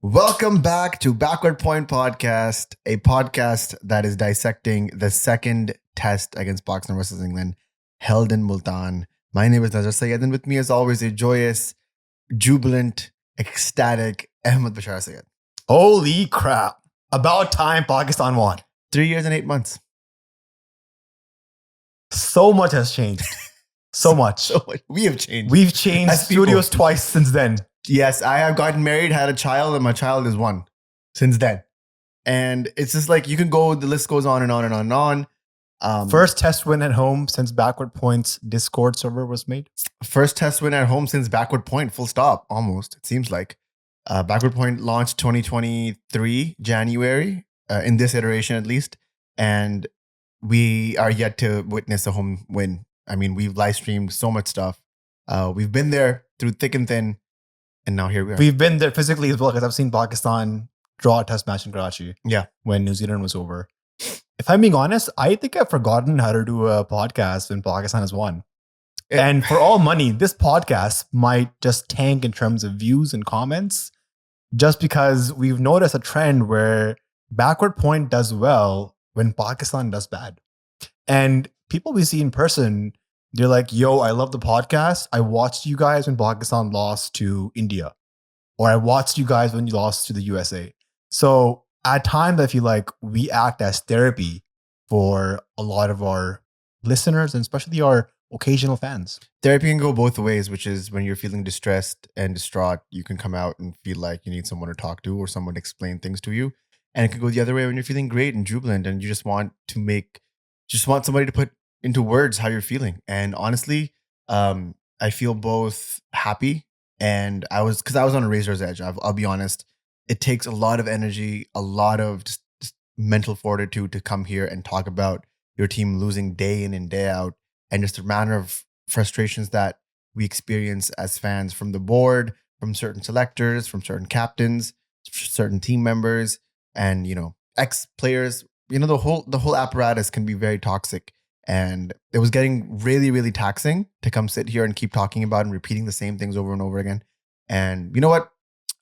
Welcome back to Backward Point Podcast, a podcast that is dissecting the second test against Pakistan versus England held in Multan. My name is Nazar Sayed, and with me, as always, a joyous, jubilant, ecstatic Ahmed Bashar Sayed. Holy crap. About time Pakistan won. 3 years and 8 months. So much has changed. So much. So we have changed. We've changed As people. studios twice since then. Yes, I have gotten married, had a child, and my child is one since then. And it's just like you can go, the list goes on and on and on and on. First test win at home since Backward Point's Discord server was made. First test win at home since Backward Point, full stop, almost, it seems like. Backward Point launched 2023, January, in this iteration at least. And we are yet to witness a home win. I mean, we've live streamed so much stuff. We've been there through thick and thin. And now here we are. We've been there physically as well because I've seen Pakistan draw a test match in Karachi. Yeah. When New Zealand was over. If I'm being honest, I think I've forgotten how to do a podcast when Pakistan has won. And for all money, this podcast might just tank in terms of views and comments just because we've noticed a trend where Backward Point does well when Pakistan does bad. And people we see in person, they're like, yo, I love the podcast. I watched you guys when Pakistan lost to India. Or I watched you guys when you lost to the USA. So at times, I feel like we act as therapy for a lot of our listeners and especially our occasional fans. Therapy can go both ways, which is when you're feeling distressed and distraught, you can come out and feel like you need someone to talk to or someone to explain things to you. And it can go the other way when you're feeling great and jubilant and you just want somebody to put into words how you're feeling. And honestly, I feel both happy and because I was on a razor's edge. I'll be honest. It takes a lot of energy, a lot of just mental fortitude to come here and talk about your team losing day in and day out, and just the manner of frustrations that we experience as fans from the board, from certain selectors, from certain captains, certain team members, and ex-players. The whole apparatus can be very toxic. And it was getting really, really taxing to come sit here and keep talking about and repeating the same things over and over again. And you know what?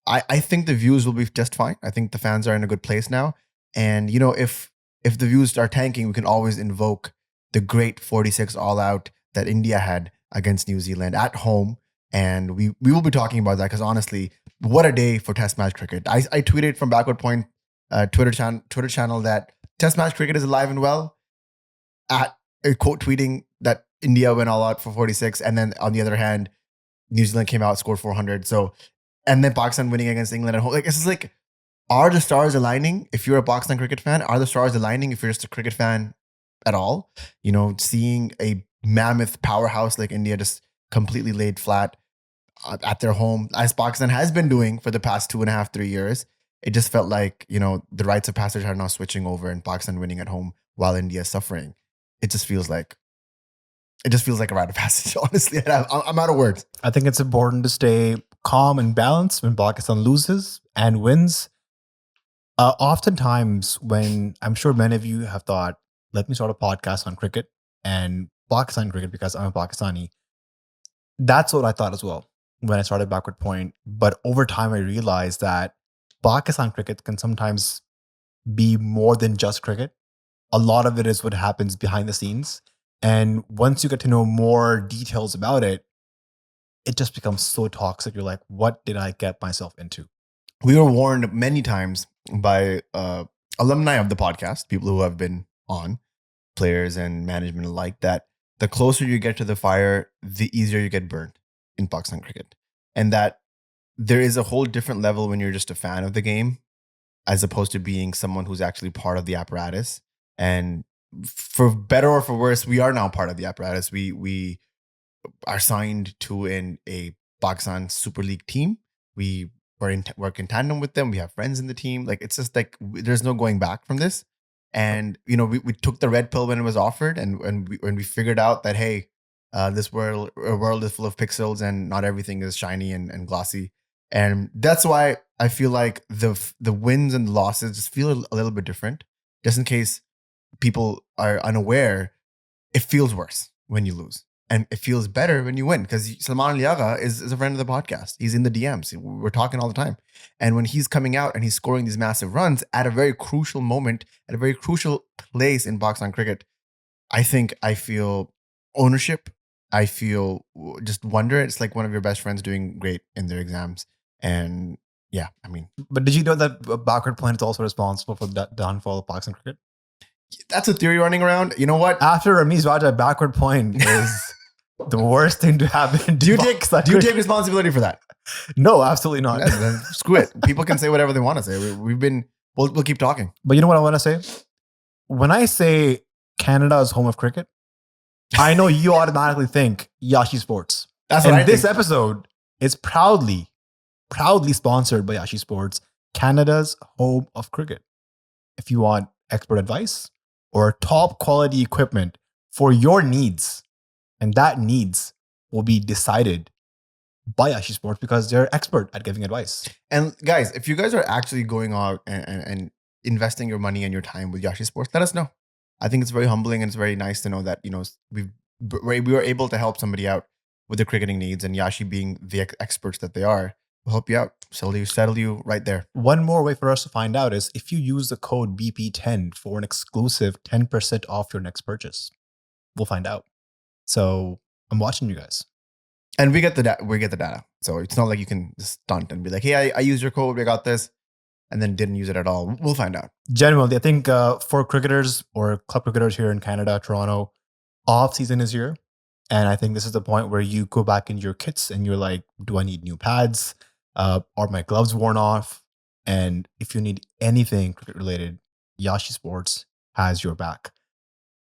I think the views will be just fine. I think the fans are in a good place now. And, if the views are tanking, we can always invoke the great 46 all-out that India had against New Zealand at home. And we will be talking about that because honestly, what a day for Test match cricket. I tweeted from Backward Point Twitter channel that Test match cricket is alive and well at quote tweeting that India went all out for 46. And then on the other hand, New Zealand came out, scored 400. So, and then Pakistan winning against England at home. Like, it's just like, are the stars aligning? If you're a Pakistan cricket fan, are the stars aligning if you're just a cricket fan at all? Seeing a mammoth powerhouse like India just completely laid flat at their home, as Pakistan has been doing for the past 2.5, 3 years. It just felt like, the rites of passage are now switching over and Pakistan winning at home while India is suffering. It just feels like a rite of passage, honestly. I'm out of words. I think it's important to stay calm and balanced when Pakistan loses and wins. Oftentimes, when I'm sure many of you have thought, let me start a podcast on cricket and Pakistan cricket because I'm a Pakistani. That's what I thought as well when I started Backward Point. But over time, I realized that Pakistan cricket can sometimes be more than just cricket. A lot of it is what happens behind the scenes. And once you get to know more details about it, it just becomes so toxic. You're like, what did I get myself into? We were warned many times by alumni of the podcast, people who have been on, players and management alike, that the closer you get to the fire, the easier you get burned in Pakistan cricket. And that there is a whole different level when you're just a fan of the game, as opposed to being someone who's actually part of the apparatus. And for better or for worse, we are now part of the apparatus. We are signed to a Pakistan Super League team. We work in tandem with them. We have friends in the team. Like, it's just like there's no going back from this. And we took the red pill when it was offered, and when we figured out that hey, this world is full of pixels and not everything is shiny and glossy. And that's why I feel like the wins and the losses just feel a little bit different. Just in case people are unaware, it feels worse when you lose. And it feels better when you win because Salman Agha is a friend of the podcast. He's in the DMs. We're talking all the time. And when he's coming out and he's scoring these massive runs at a very crucial moment, at a very crucial place in Pakistan cricket, I think I feel ownership. I feel just wonder. It's like one of your best friends doing great in their exams. And yeah, I mean, But did you know that backward point is also responsible for the downfall of Pakistan cricket? that's a theory running around. You know what? After Ramiz Raja, backward point is the worst thing to happen. Do you take responsibility for that? No, absolutely not. Then screw it. People can say whatever they want to say. We'll keep talking. But you know what I want to say? When I say Canada is home of cricket, I know you automatically think Yashi Sports. That's what and I this think. episode is proudly sponsored by Yashi Sports, Canada's home of cricket. If you want expert advice or top quality equipment for your needs, and that needs will be decided by Yashi Sports because they're expert at giving advice. And guys, if you guys are actually going out and investing your money and your time with Yashi Sports, let us know. I think it's very humbling and it's very nice to know that, you know, we were able to help somebody out with their cricketing needs, and Yashi being the experts that they are, will help you out. Settle you right there. One more way for us to find out is if you use the code BP10 for an exclusive 10% off your next purchase. We'll find out. So I'm watching you guys. And we get the data. So it's not like you can just stunt and be like, hey, I used your code, we got this, and then didn't use it at all. We'll find out. Genuinely, I think for cricketers or club cricketers here in Canada, Toronto, off season is here. And I think this is the point where you go back into your kits and you're like, do I need new pads? Are my gloves worn off? And if you need anything cricket related, Yashi Sports has your back.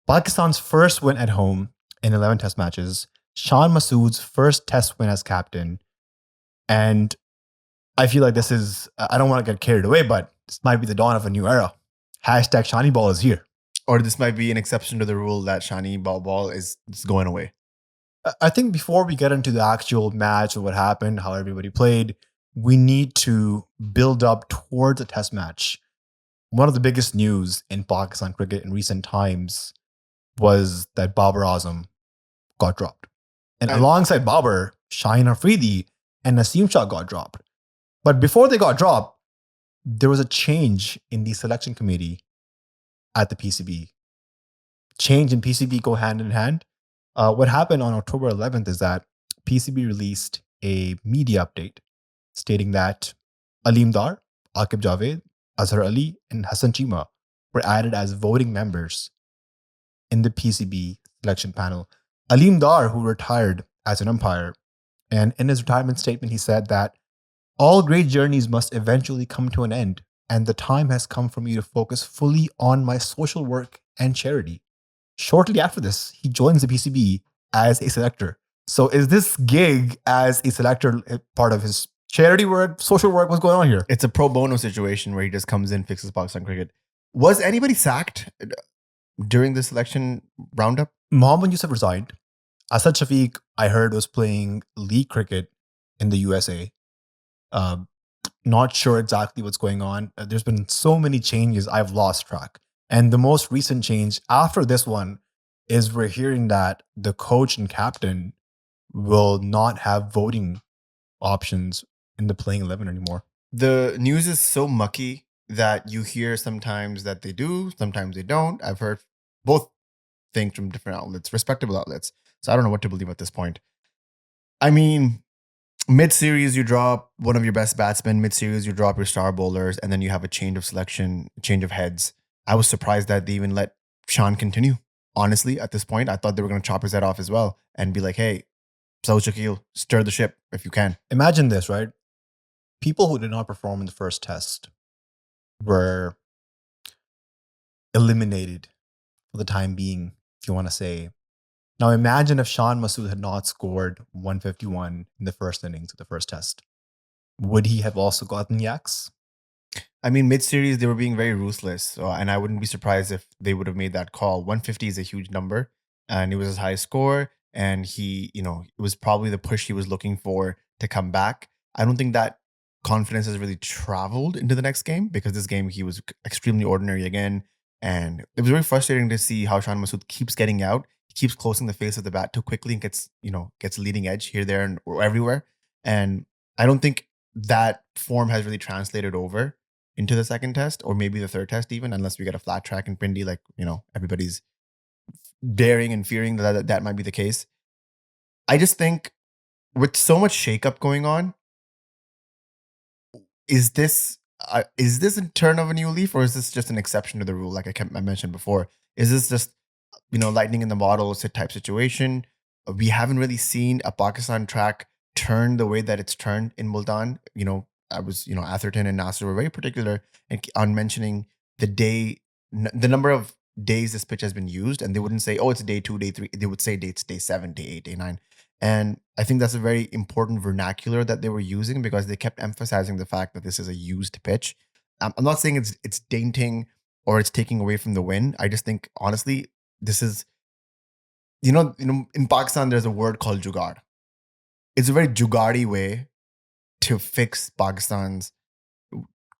Pakistan's first win at home in 11 test matches, Shan Masood's first test win as captain. And I feel like this is, I don't want to get carried away, but this might be the dawn of a new era. Hashtag Shani Ball is here. Or this might be an exception to the rule that Shani Ball is going away. I think before we get into the actual match or what happened, how everybody played, we need to build up towards a test match. One of the biggest news in Pakistan cricket in recent times was that Babar Azam got dropped. And alongside Babar, Shaheen Afridi and Naseem Shah got dropped. But before they got dropped, there was a change in the selection committee at the PCB. Change and PCB go hand in hand. What happened on October 11th is that PCB released a media update stating that Aleem Dar, Aqib Javed, Azhar Ali, and Hassan Chima were added as voting members in the PCB selection panel. Aleem Dar, who retired as an umpire, and in his retirement statement, he said that all great journeys must eventually come to an end, and the time has come for me to focus fully on my social work and charity. Shortly after this, he joins the PCB as a selector. So is this gig as a selector part of his charity work, social work? What's going on here? It's a pro bono situation where he just comes in, fixes Pakistan cricket. Was anybody sacked during the selection roundup? Mohammad Yusuf resigned. Asad Shafiq, I heard, was playing league cricket in the USA. Not sure exactly what's going on. There's been so many changes, I've lost track. And the most recent change after this one is we're hearing that the coach and captain will not have voting options in the playing 11 anymore. The news is so mucky that you hear sometimes that they do, sometimes they don't. I've heard both things from different outlets, respectable outlets. So I don't know what to believe at this point. I mean, mid-series, you drop one of your best batsmen. Mid-series, you drop your star bowlers. And then you have a change of selection, change of heads. I was surprised that they even let Shan continue. Honestly, at this point, I thought they were going to chop his head off as well and be like, hey, Saud Shakil, stir the ship if you can. Imagine this, right? People who did not perform in the first test were eliminated for the time being, if you want to say. Now imagine if Shan Masood had not scored 151 in the first innings of the first test. Would he have also gotten yaks? I mean, mid-series, they were being very ruthless. And I wouldn't be surprised if they would have made that call. 150 is a huge number. And it was his highest score. And he, you know, it was probably the push he was looking for to come back. I don't think that confidence has really traveled into the next game, because this game he was extremely ordinary again. And it was very frustrating to see how Shan Masood keeps getting out. keeps closing the face of the bat too quickly and gets leading edge here, there, and or everywhere. And I don't think that form has really translated over into the second test or maybe the third test even, unless we get a flat track in Pindi, like everybody's daring and fearing that might be the case. I just think with so much shakeup going on, is this a turn of a new leaf, or is this just an exception to the rule? Like I mentioned before, is this just lightning in the bottle type situation? We haven't really seen a Pakistan track turn the way that it's turned in Multan. Atherton and Nasser were very particular on mentioning the number of days this pitch has been used, and they wouldn't say, oh, it's day 2, day 3. They would say it's day 7, day 8, day 9. And I think that's a very important vernacular that they were using because they kept emphasizing the fact that this is a used pitch. I'm not saying it's daunting or it's taking away from the win. I just think, honestly, this is, in Pakistan, there's a word called jugaad. It's a very jugaadi way to fix Pakistan's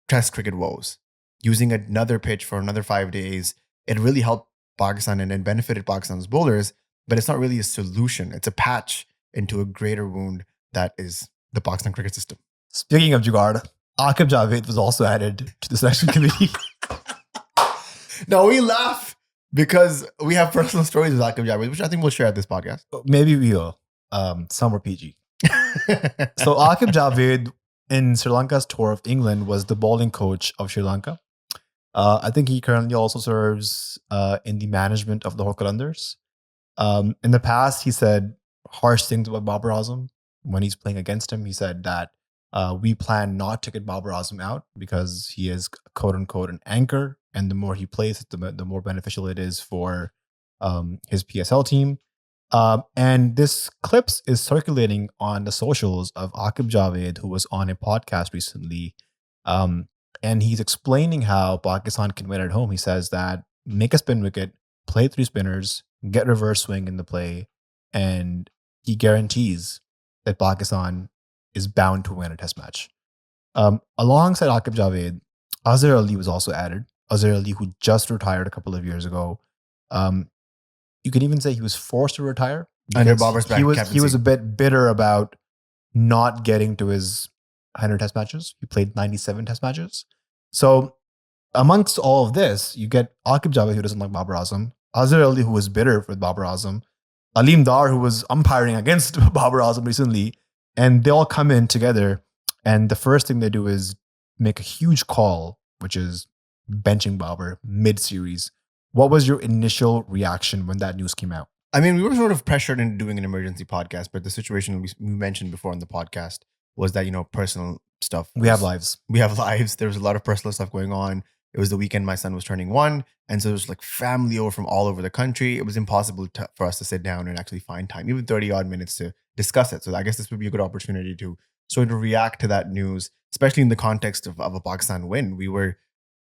test cricket woes. Using another pitch for another 5 days, it really helped Pakistan and it benefited Pakistan's bowlers, but it's not really a solution. It's a patch into a greater wound that is the Pakistan cricket system. Speaking of jugaad, Aqib Javed was also added to the selection committee. Now we laugh because we have personal stories with Aqib Javed, which I think we'll share at this podcast. Maybe we will. Some were PG. So Aqib Javed in Sri Lanka's tour of England was the bowling coach of Sri Lanka. I think he currently also serves in the management of the Qalandars. In the past, he said harsh things about Babar Azam when he's playing against him. He said that we plan not to get Babar Azam out because he is quote unquote an anchor, and the more he plays, the more beneficial it is for his PSL team. And this clips is circulating on the socials of Aqib Javed, who was on a podcast recently. And he's explaining how Pakistan can win at home. He says that make a spin wicket, play 3 spinners, get reverse swing in the play, and he guarantees that Pakistan is bound to win a test match. Alongside Aqib Javed, Azhar Ali was also added. Azhar Ali, who just retired a couple of years ago. You can even say he was forced to retire. Under Babar's he was a bit bitter about not getting to his 100 test matches. He played 97 test matches. So amongst all of this, you get Aqib Javed, who doesn't like Babar Azam, Azhar Ali, who was bitter with Babar Azam, Aleem Dar, who was umpiring against Babar Azam recently, and they all come in together. And the first thing they do is make a huge call, which is benching Babar mid-series. What was your initial reaction when that news came out? I mean, we were sort of pressured into doing an emergency podcast, but the situation we mentioned before on the podcast was that, personal stuff. We have lives. There was a lot of personal stuff going on. It was the weekend my son was turning 1. And so there was like family over from all over the country. It was impossible for us to sit down and actually find time, even 30 odd minutes to discuss it. So I guess this would be a good opportunity to sort of react to that news, especially in the context of a Pakistan win. We were,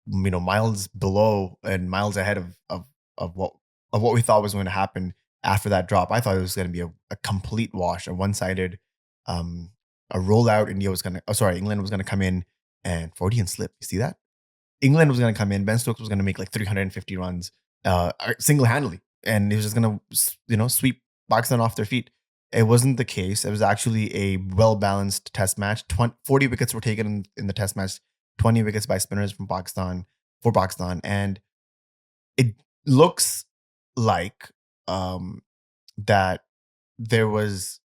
miles below and miles ahead of what we thought was going to happen after that drop. I thought it was going to be a complete wash, a one-sided a rollout. England was going to come in and 40 and slip. You see that? England was going to come in. Ben Stokes was going to make like 350 runs single-handedly. And he was just going to, sweep Pakistan off their feet. It wasn't the case. It was actually a well-balanced test match. 40 wickets were taken in the test match, 20 wickets by spinners for Pakistan. And it looks like that there was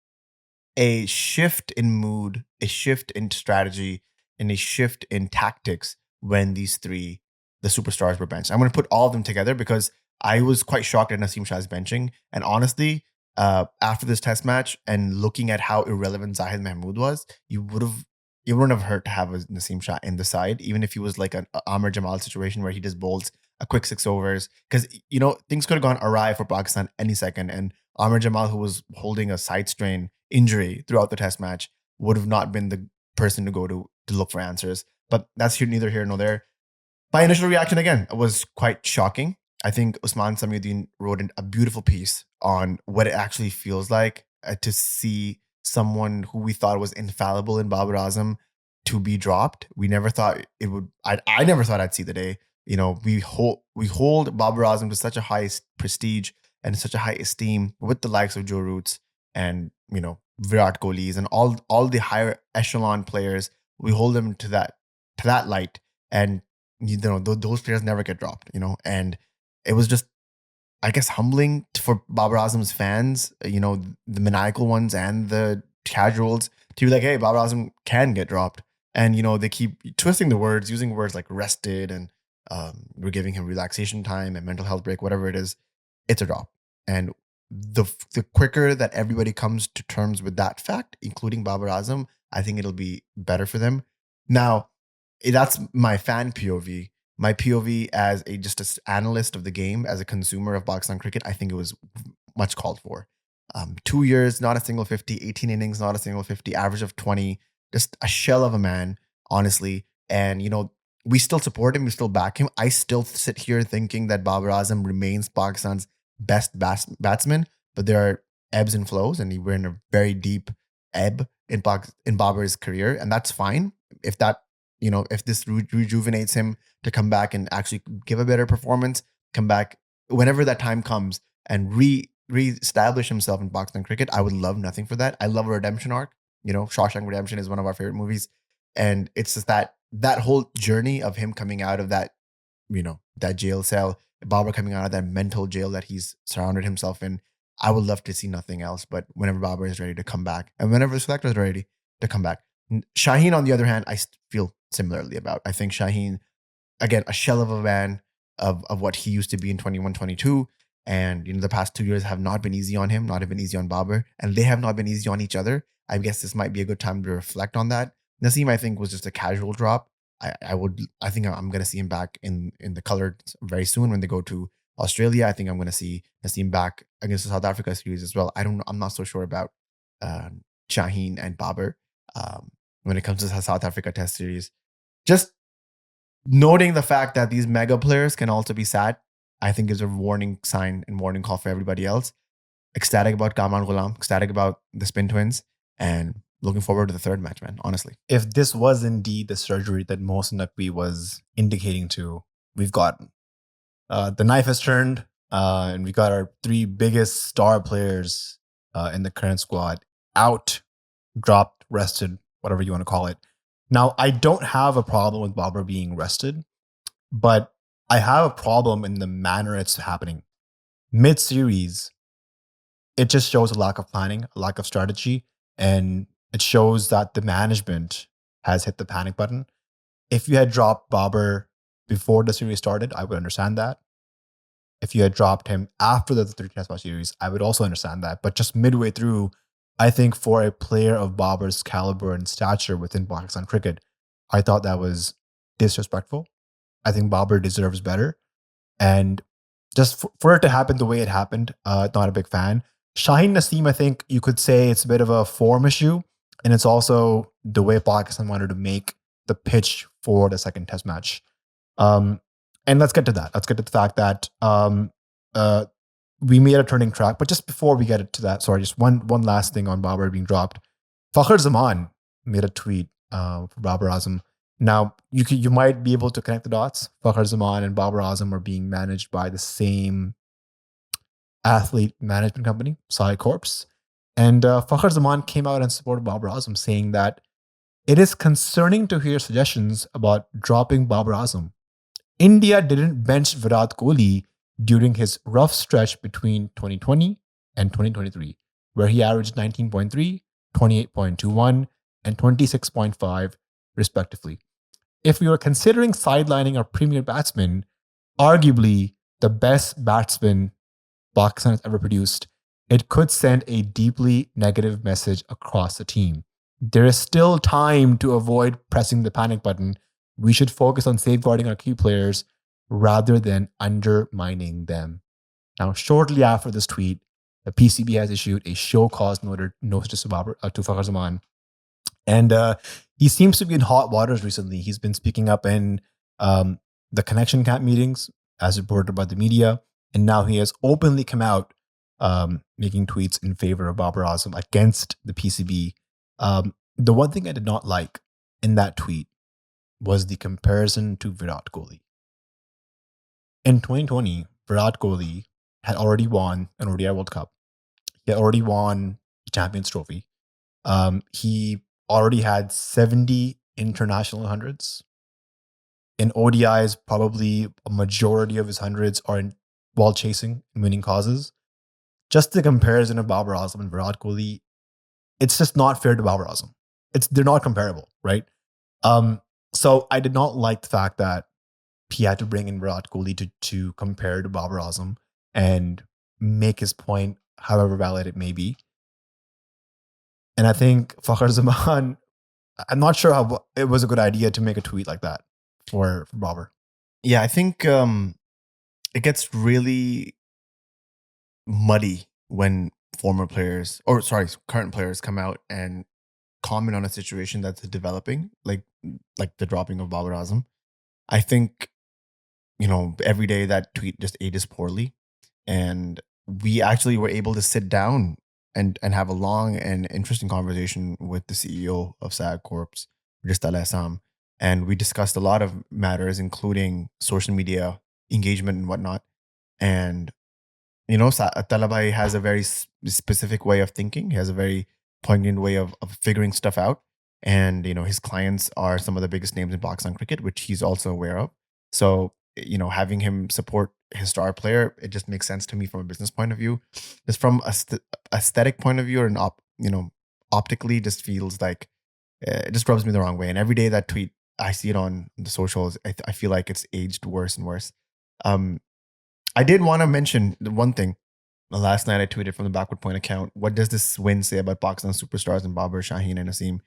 a shift in mood, a shift in strategy, and a shift in tactics when the superstars were benched. I'm going to put all of them together because I was quite shocked at Naseem Shah's benching. And honestly, after this test match and looking at how irrelevant Zahid Mahmood was, it wouldn't have hurt to have a Naseem Shah in the side, even if he was like an Amir Jamal situation where he just bowls a quick 6 overs. Because, things could have gone awry for Pakistan any second. And Amir Jamal, who was holding a side strain injury throughout the test match, would have not been the person to go to look for answers. But that's neither here nor there. My initial reaction, again, was quite shocking. I think Usman Samiuddin wrote a beautiful piece on what it actually feels like to see someone who we thought was infallible in Babar Azam to be dropped. We never thought it would. I never thought I'd see the day. We hold Babar Azam to such a high prestige and such a high esteem with the likes of Joe Roots and Virat Kohli's and all the higher echelon players. We hold them to that light, and those players never get dropped. And it was just, I guess, humbling for Babar Azam's fans, the maniacal ones and the casuals, to be like, hey, Babar Azam can get dropped. And, they keep twisting the words, using words like rested and we're giving him relaxation time and mental health break, whatever it is, it's a drop. And the quicker that everybody comes to terms with that fact, including Babar Azam, I think it'll be better for them. Now, that's my fan POV. My POV as just an analyst of the game, as a consumer of Pakistan cricket, I think it was much called for. 2 years, not a single 50, 18 innings, not a single 50, average of 20, just a shell of a man, honestly. And, we still support him, we still back him. I still sit here thinking that Babar Azam remains Pakistan's best batsman, but there are ebbs and flows, and we're in a very deep ebb in Babar's career, and that's fine. If that, if this rejuvenates him to come back and actually give a better performance, come back whenever that time comes and reestablish himself in Pakistan cricket, I would love nothing for that. I love a redemption arc. Shawshank Redemption is one of our favorite movies, and it's just that whole journey of him coming out of that, that jail cell, Babar coming out of that mental jail that he's surrounded himself in. I would love to see nothing else, but whenever Babar is ready to come back, and whenever the selector is ready to come back. Shaheen, on the other hand, I feel similarly about. I think Shaheen, again, a shell of a man of what he used to be in 21, 22. And the past 2 years have not been easy on him, not been easy on Babar, and they have not been easy on each other. I guess this might be a good time to reflect on that. Naseem, I think, was just a casual drop. I think I'm gonna see him back in the colours very soon when they go to Australia. I think I'm gonna see Naseem back against the South Africa series as well. I'm not so sure about Shaheen and Babar when it comes to the South Africa Test series. Just noting the fact that these mega players can also be sad, I think, is a warning sign and warning call for everybody else. Ecstatic about Kamran Ghulam, ecstatic about the Spin Twins, and looking forward to the third match, man, honestly. If this was indeed the surgery that Mohsin Naqvi was indicating to, we've gotten. The knife has turned, and we got our three biggest star players in the current squad out, dropped, rested, whatever you want to call it. Now, I don't have a problem with Babar being rested, but I have a problem in the manner it's happening. Mid-series, it just shows a lack of planning, a lack of strategy, and it shows that the management has hit the panic button. If you had dropped Babar before the series started, I would understand that. If you had dropped him after the 3 Test match series, I would also understand that. But just midway through, I think for a player of Babar's caliber and stature within Pakistan cricket, I thought that was disrespectful. I think Babar deserves better. And just for it to happen the way it happened, not a big fan. Shaheen Naseem, I think you could say it's a bit of a form issue. And it's also the way Pakistan wanted to make the pitch for the second Test match. And let's get to that. Let's get to the fact that we made a turning track. But just before we get to that, sorry, just one last thing on Babar being dropped. Fakhr Zaman made a tweet for Babar Azam. Now, you might be able to connect the dots. Fakhr Zaman and Babar Azam are being managed by the same athlete management company, Sai Corps. And Fakhr Zaman came out and supported Babar Azam, saying that it is concerning to hear suggestions about dropping Babar Azam. India didn't bench Virat Kohli during his rough stretch between 2020 and 2023, where he averaged 19.3, 28.21, and 26.5, respectively. If we were considering sidelining our premier batsman, arguably the best batsman Pakistan has ever produced, it could send a deeply negative message across the team. There is still time to avoid pressing the panic button. We should focus on safeguarding our key players rather than undermining them. Now, shortly after this tweet, the PCB has issued a show cause notice to Fakhr Zaman. And he seems to be in hot waters recently. He's been speaking up in the connection camp meetings, as reported by the media. And now he has openly come out making tweets in favor of Babar Azam against the PCB. The one thing I did not like in that tweet was the comparison to Virat Kohli. In 2020, Virat Kohli had already won an ODI World Cup. He had already won the Champions Trophy. He already had 70 international hundreds. In ODIs, probably a majority of his hundreds are in ball chasing and winning causes. Just the comparison of Babar Azam and Virat Kohli, it's just not fair to Babar Azam. They're not comparable, right? So I did not like the fact that he had to bring in Virat Kohli to compare to Babar Azam and make his point, however valid it may be. And I think Fakhar Zaman, I'm not sure how it was a good idea to make a tweet like that for Babar. Yeah, I think it gets really muddy when current players come out and comment on a situation that's developing, like the dropping of Babar Azam. I think, every day that tweet just ages poorly. And we actually were able to sit down and have a long and interesting conversation with the CEO of SAG Corps, Babar Azam. And we discussed a lot of matters, including social media engagement and whatnot. And Talabai has a very specific way of thinking. He has a very poignant way of figuring stuff out. And, his clients are some of the biggest names in Pakistan cricket, which he's also aware of. So, having him support his star player, it just makes sense to me from a business point of view. Just from a aesthetic point of view, or optically, just feels like it just rubs me the wrong way. And every day that tweet, I see it on the socials, I feel like it's aged worse and worse. I did want to mention the one thing. Last night I tweeted from the Backward Point account, what does this win say about Pakistan superstars and Babar, Shaheen, and Naseem?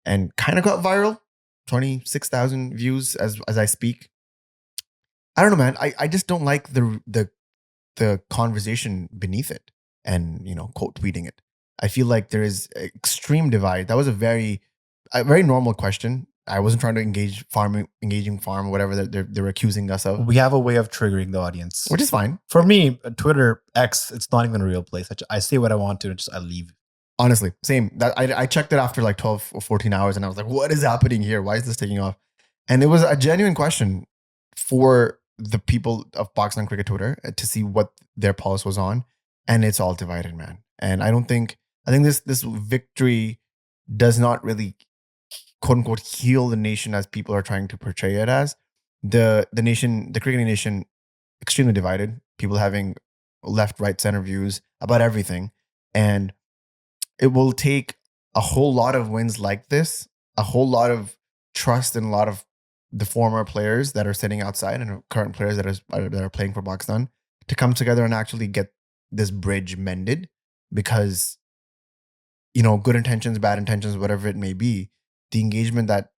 And kind of got viral. 26,000 views as I speak. I don't know, man. I just don't like the conversation beneath it and, quote tweeting it. I feel like there is extreme divide. That was a very normal question. I wasn't trying to engaging farm, whatever they're accusing us of. We have a way of triggering the audience, Which is fine. For me, Twitter, X, it's not even a real place. I say what I want to and I leave. Honestly, same. That I checked it after like 12 or 14 hours and I was like, what is happening here? Why is this taking off? And it was a genuine question for the people of Pakistan cricket Twitter to see what their pulse was on. And it's all divided, man. And I think this victory does not really, quote unquote, heal the nation as people are trying to portray it as. The cricket nation, extremely divided. People having left, right, center views about everything. And it will take a whole lot of wins like this, a whole lot of trust in a lot of the former players that are sitting outside and current players that are playing for Pakistan to come together and actually get this bridge mended. Because, good intentions, bad intentions, whatever it may be, the engagement that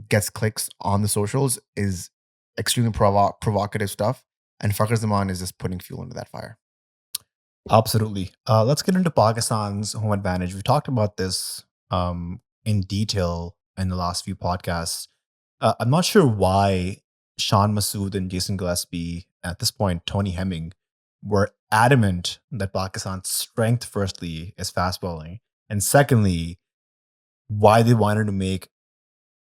gets clicks on the socials is extremely provocative stuff. And Fakhar Zaman is just putting fuel into that fire. Absolutely. Let's get into Pakistan's home advantage. We talked about this in detail in the last few podcasts. I'm not sure why Sean Masood and Jason Gillespie, at this point, Tony Hemming, were adamant that Pakistan's strength, firstly, is fast bowling. And secondly, why they wanted to make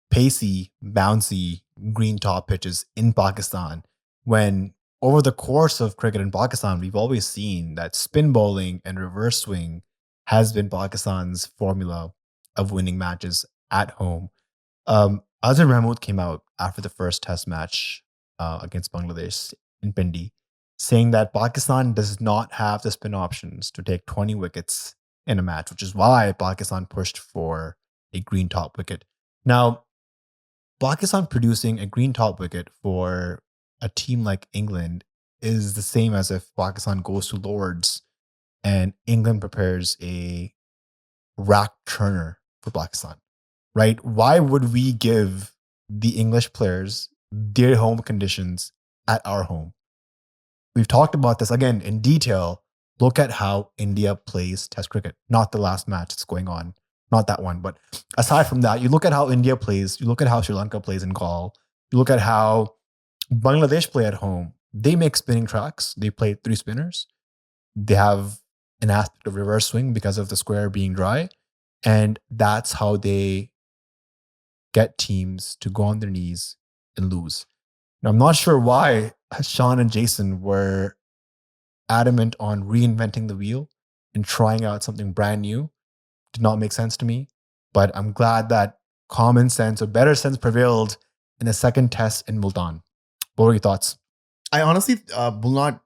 pacey, bouncy, green top pitches in Pakistan when over the course of cricket in Pakistan, we've always seen that spin bowling and reverse swing has been Pakistan's formula of winning matches at home. Azhar Mahmood came out after the first test match against Bangladesh in Pindi, saying that Pakistan does not have the spin options to take 20 wickets in a match, which is why Pakistan pushed for a green top wicket. Now, Pakistan producing a green top wicket for a team like England is the same as if Pakistan goes to Lords and England prepares a rack turner for Pakistan, right? Why would we give the English players their home conditions at our home? We've talked about this again in detail. Look at how India plays Test cricket, not the last match that's going on, not that one. But aside from that, you look at how India plays, you look at how Sri Lanka plays in Gaul, you look at how Bangladesh play at home. They make spinning tracks. They play 3 spinners. They have an aspect of reverse swing because of the square being dry. And that's how they get teams to go on their knees and lose. Now, I'm not sure why Sean and Jason were adamant on reinventing the wheel and trying out something brand new did not make sense to me. But I'm glad that common sense or better sense prevailed in the second test in Multan. What were your thoughts? I honestly will not.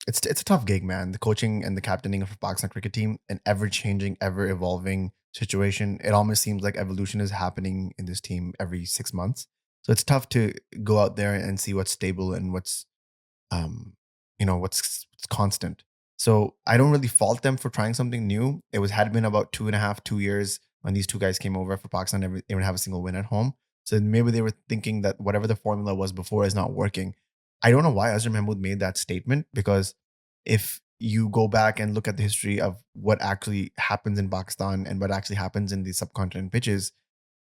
It's a tough gig, man. The coaching and the captaining of a Pakistan cricket team, an ever changing, ever evolving situation. It almost seems like evolution is happening in this team every 6 months. So it's tough to go out there and see what's stable and what's um, what's constant. So I don't really fault them for trying something new. It was had been about 2.5, 2 years when these two guys came over for Pakistan. Never even have a single win at home. So maybe they were thinking that whatever the formula was before is not working. I don't know why Azhar Mahmood made that statement, because if you go back and look at the history of what actually happens in Pakistan and what actually happens in the subcontinent pitches,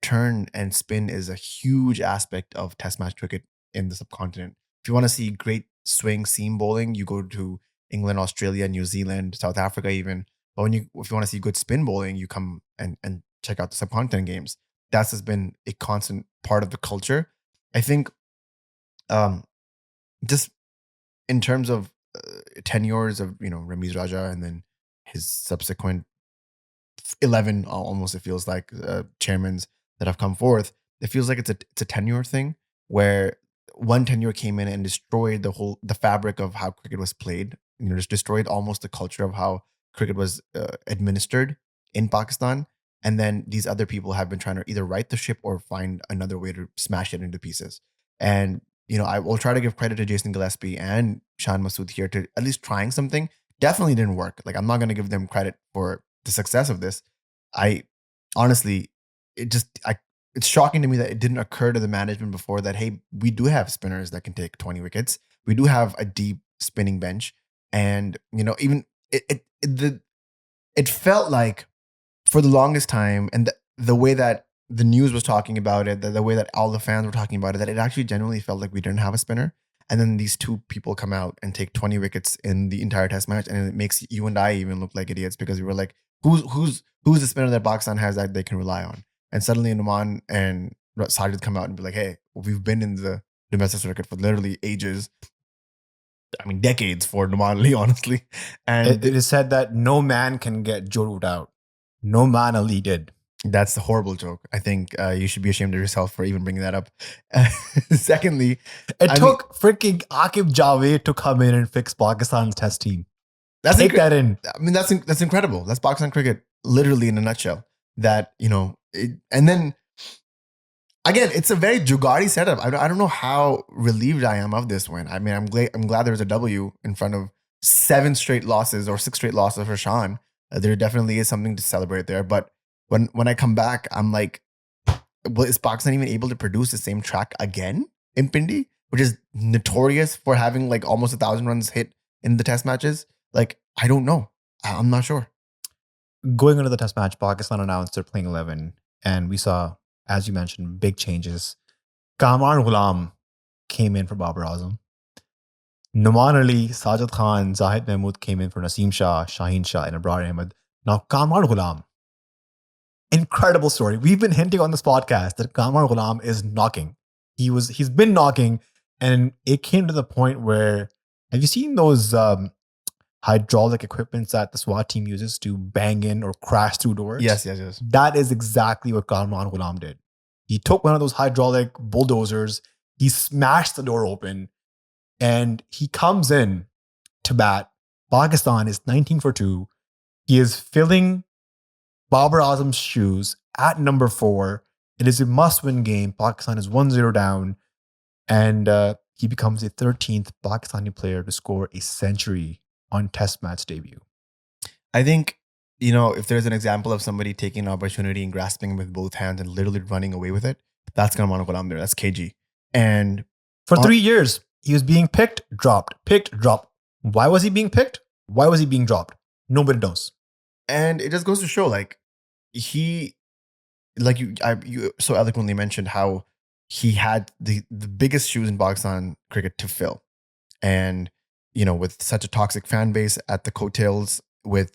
turn and spin is a huge aspect of Test match cricket in the subcontinent. If you want to see great swing seam bowling, you go to England, Australia, New Zealand, South Africa, even. But if you want to see good spin bowling, you come and check out the subcontinent games. That's just been a constant part of the culture. I think, um, just in terms of tenures of Ramiz Raja and then his subsequent 11, almost, it feels like, chairmans that have come forth, it feels like it's a tenure thing where one tenure came in and destroyed the fabric of how cricket was played. Just destroyed almost the culture of how cricket was administered in Pakistan. And then these other people have been trying to either right the ship or find another way to smash it into pieces. And I will try to give credit to Jason Gillespie and Shan Masood here to at least trying something. Definitely didn't work. Like, I'm not going to give them credit for the success of this. I honestly, it's shocking to me that it didn't occur to the management before that, hey, we do have spinners that can take 20 wickets. We do have a deep spinning bench. And, even it felt like for the longest time, and the way that the news was talking about it, the way that all the fans were talking about it, that it actually genuinely felt like we didn't have a spinner. And then these two people come out and take 20 wickets in the entire test match, and it makes you and I even look like idiots, because we were like, who's the spinner that Pakistan has that they can rely on? And suddenly Noman and Sajid come out and be like, hey, we've been in the domestic circuit for literally ages. I mean, decades for Noman Ali, honestly. And It is said that no man can get Jorut out. No man Ali did. that's a horrible joke. I think you should be ashamed of yourself for even bringing that up. Secondly, It took freaking Akib Javed to come in and fix Pakistan's test team. Take that in. I mean, that's incredible. That's Pakistan cricket, literally in a nutshell. That and then again, it's a very Jugaadi setup. I don't know how relieved I am of this win. I mean, I'm glad there's a W in front of 7 straight losses or 6 straight losses for Shan. There definitely is something to celebrate there. But when I come back, I'm like, well, is Pakistan even able to produce the same track again in Pindi, which is notorious for having like almost 1,000 runs hit in the test matches? Like, I don't know. I'm not sure. Going into the test match, Pakistan announced they're playing 11, and we saw, as you mentioned, big changes. Kamran Ghulam came in for Babar Azam. Noman Ali, Sajid Khan, Zahid Mahmood came in for Naseem Shah, Shaheen Shah, and Babar Ahmed. Now, Kamran Ghulam, incredible story. We've been hinting on this podcast that Kamran Ghulam is knocking. He's been knocking, and it came to the point where, have you seen those hydraulic equipments that the SWAT team uses to bang in or crash through doors? Yes. That is exactly what Kamran Ghulam did. He took one of those hydraulic bulldozers, he smashed the door open, and he comes in to bat. Pakistan is 19 for 2. He is filling Babar Azam's shoes at number 4. It is a must-win game. Pakistan is 1-0 down, and he becomes the 13th Pakistani player to score a century on Test match debut. I think, if there's an example of somebody taking an opportunity and grasping it with both hands and literally running away with it, that's Kamran Ghulam there. That's KG. And for 3 years, he was being picked, dropped, picked, dropped. Why was he being picked? Why was he being dropped? Nobody knows. And it just goes to show, like, he, like you so eloquently mentioned how he had the biggest shoes in Pakistan cricket to fill. And, with such a toxic fan base at the coattails, with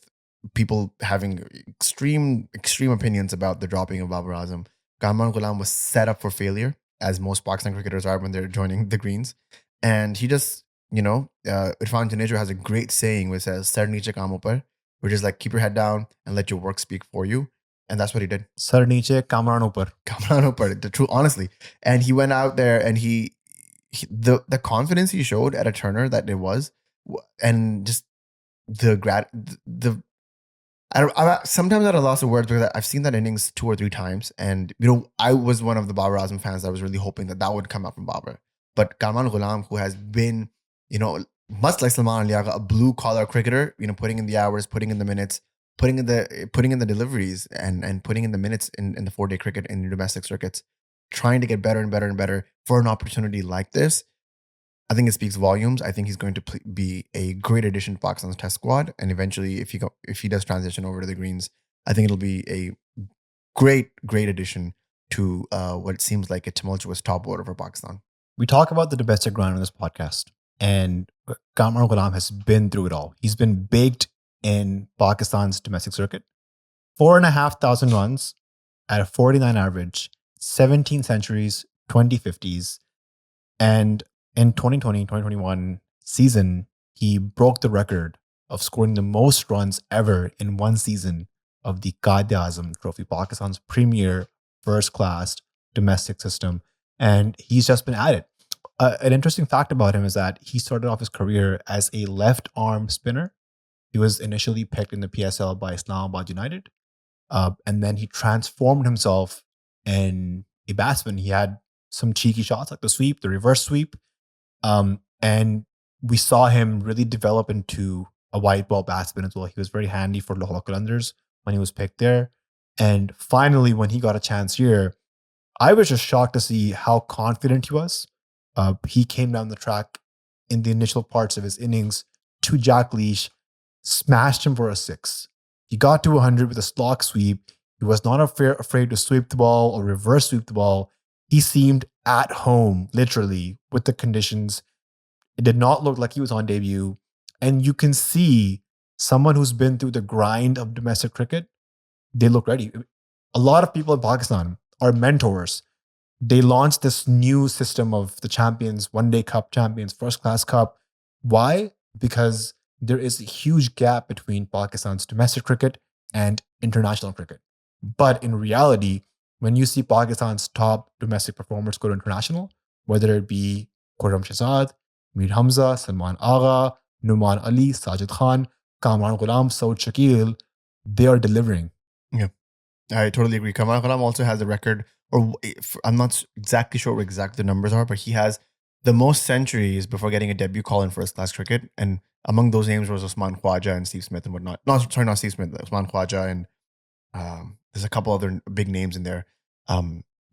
people having extreme opinions about the dropping of Babar Azam, Kamran Ghulam was set up for failure, as most Pakistan cricketers are when they're joining the Greens. And he just, Irfan Tanejo has a great saying which says, "Sar niche kaam upar," which is like keep your head down and let your work speak for you. And that's what he did. Sar niche, Kamran upar. Kamran upar, the truth, honestly. And he went out there and the confidence he showed at a turner that it was, and just the sometimes at a loss of words because I've seen that innings 2 or 3 times, and I was one of the Babar Azam fans that was really hoping that would come out from Babar. But Kamran Ghulam, who has been, much like Salman Ali Agha, a blue collar cricketer, putting in the hours, putting in the minutes, putting in the deliveries, and putting in the minutes in the 4-day cricket in domestic circuits, trying to get better and better and better for an opportunity like this. I think it speaks volumes. I think he's going to be a great addition to Pakistan's test squad, and eventually, if he does transition over to the greens, I think it'll be a great addition to what seems like a tumultuous top order for Pakistan. We talk about the domestic ground on this podcast, and Kamran Ghulam has been through it all. He's been baked in Pakistan's domestic circuit. 4,500 runs at a 49 average, 17 centuries, 20 50s, and in 2020-2021 season, he broke the record of scoring the most runs ever in one season of the Babar Azam Trophy, Pakistan's premier first-class domestic system. And he's just been at it. An interesting fact about him is that he started off his career as a left-arm spinner. He was initially picked in the PSL by Islamabad United. And then he transformed himself in a batsman. He had some cheeky shots like the sweep, the reverse sweep. And we saw him really develop into a white ball batsman as well. He was very handy for Lahore Qalandars when he was picked there. And finally, when he got a chance here, I was just shocked to see how confident he was. He came down the track in the initial parts of his innings to Jack Leach, smashed him for a 6. He got to 100 with a slog sweep. He was not afraid to sweep the ball or reverse sweep the ball. He seemed at home, literally, with the conditions. It did not look like he was on debut. And you can see someone who's been through the grind of domestic cricket, they look ready. A lot of people in Pakistan are mentors. They launched this new system of the champions, one-day cup champions, first-class cup. Why? Because there is a huge gap between Pakistan's domestic cricket and international cricket. But in reality, when you see Pakistan's top domestic performers go to international, whether it be Khurram Shahzad, Mir Hamza, Salman Agha, Noman Ali, Sajid Khan, Kamran Ghulam, Saud Shakil, they are delivering. Yeah, I totally agree. Kamran Ghulam also has a record, or I'm not exactly sure what exactly the numbers are, but he has the most centuries before getting a debut call in first-class cricket. And among those names was Usman Khwaja and Steve Smith and whatnot. Not Steve Smith, Usman Khwaja, and there's a couple other big names in there.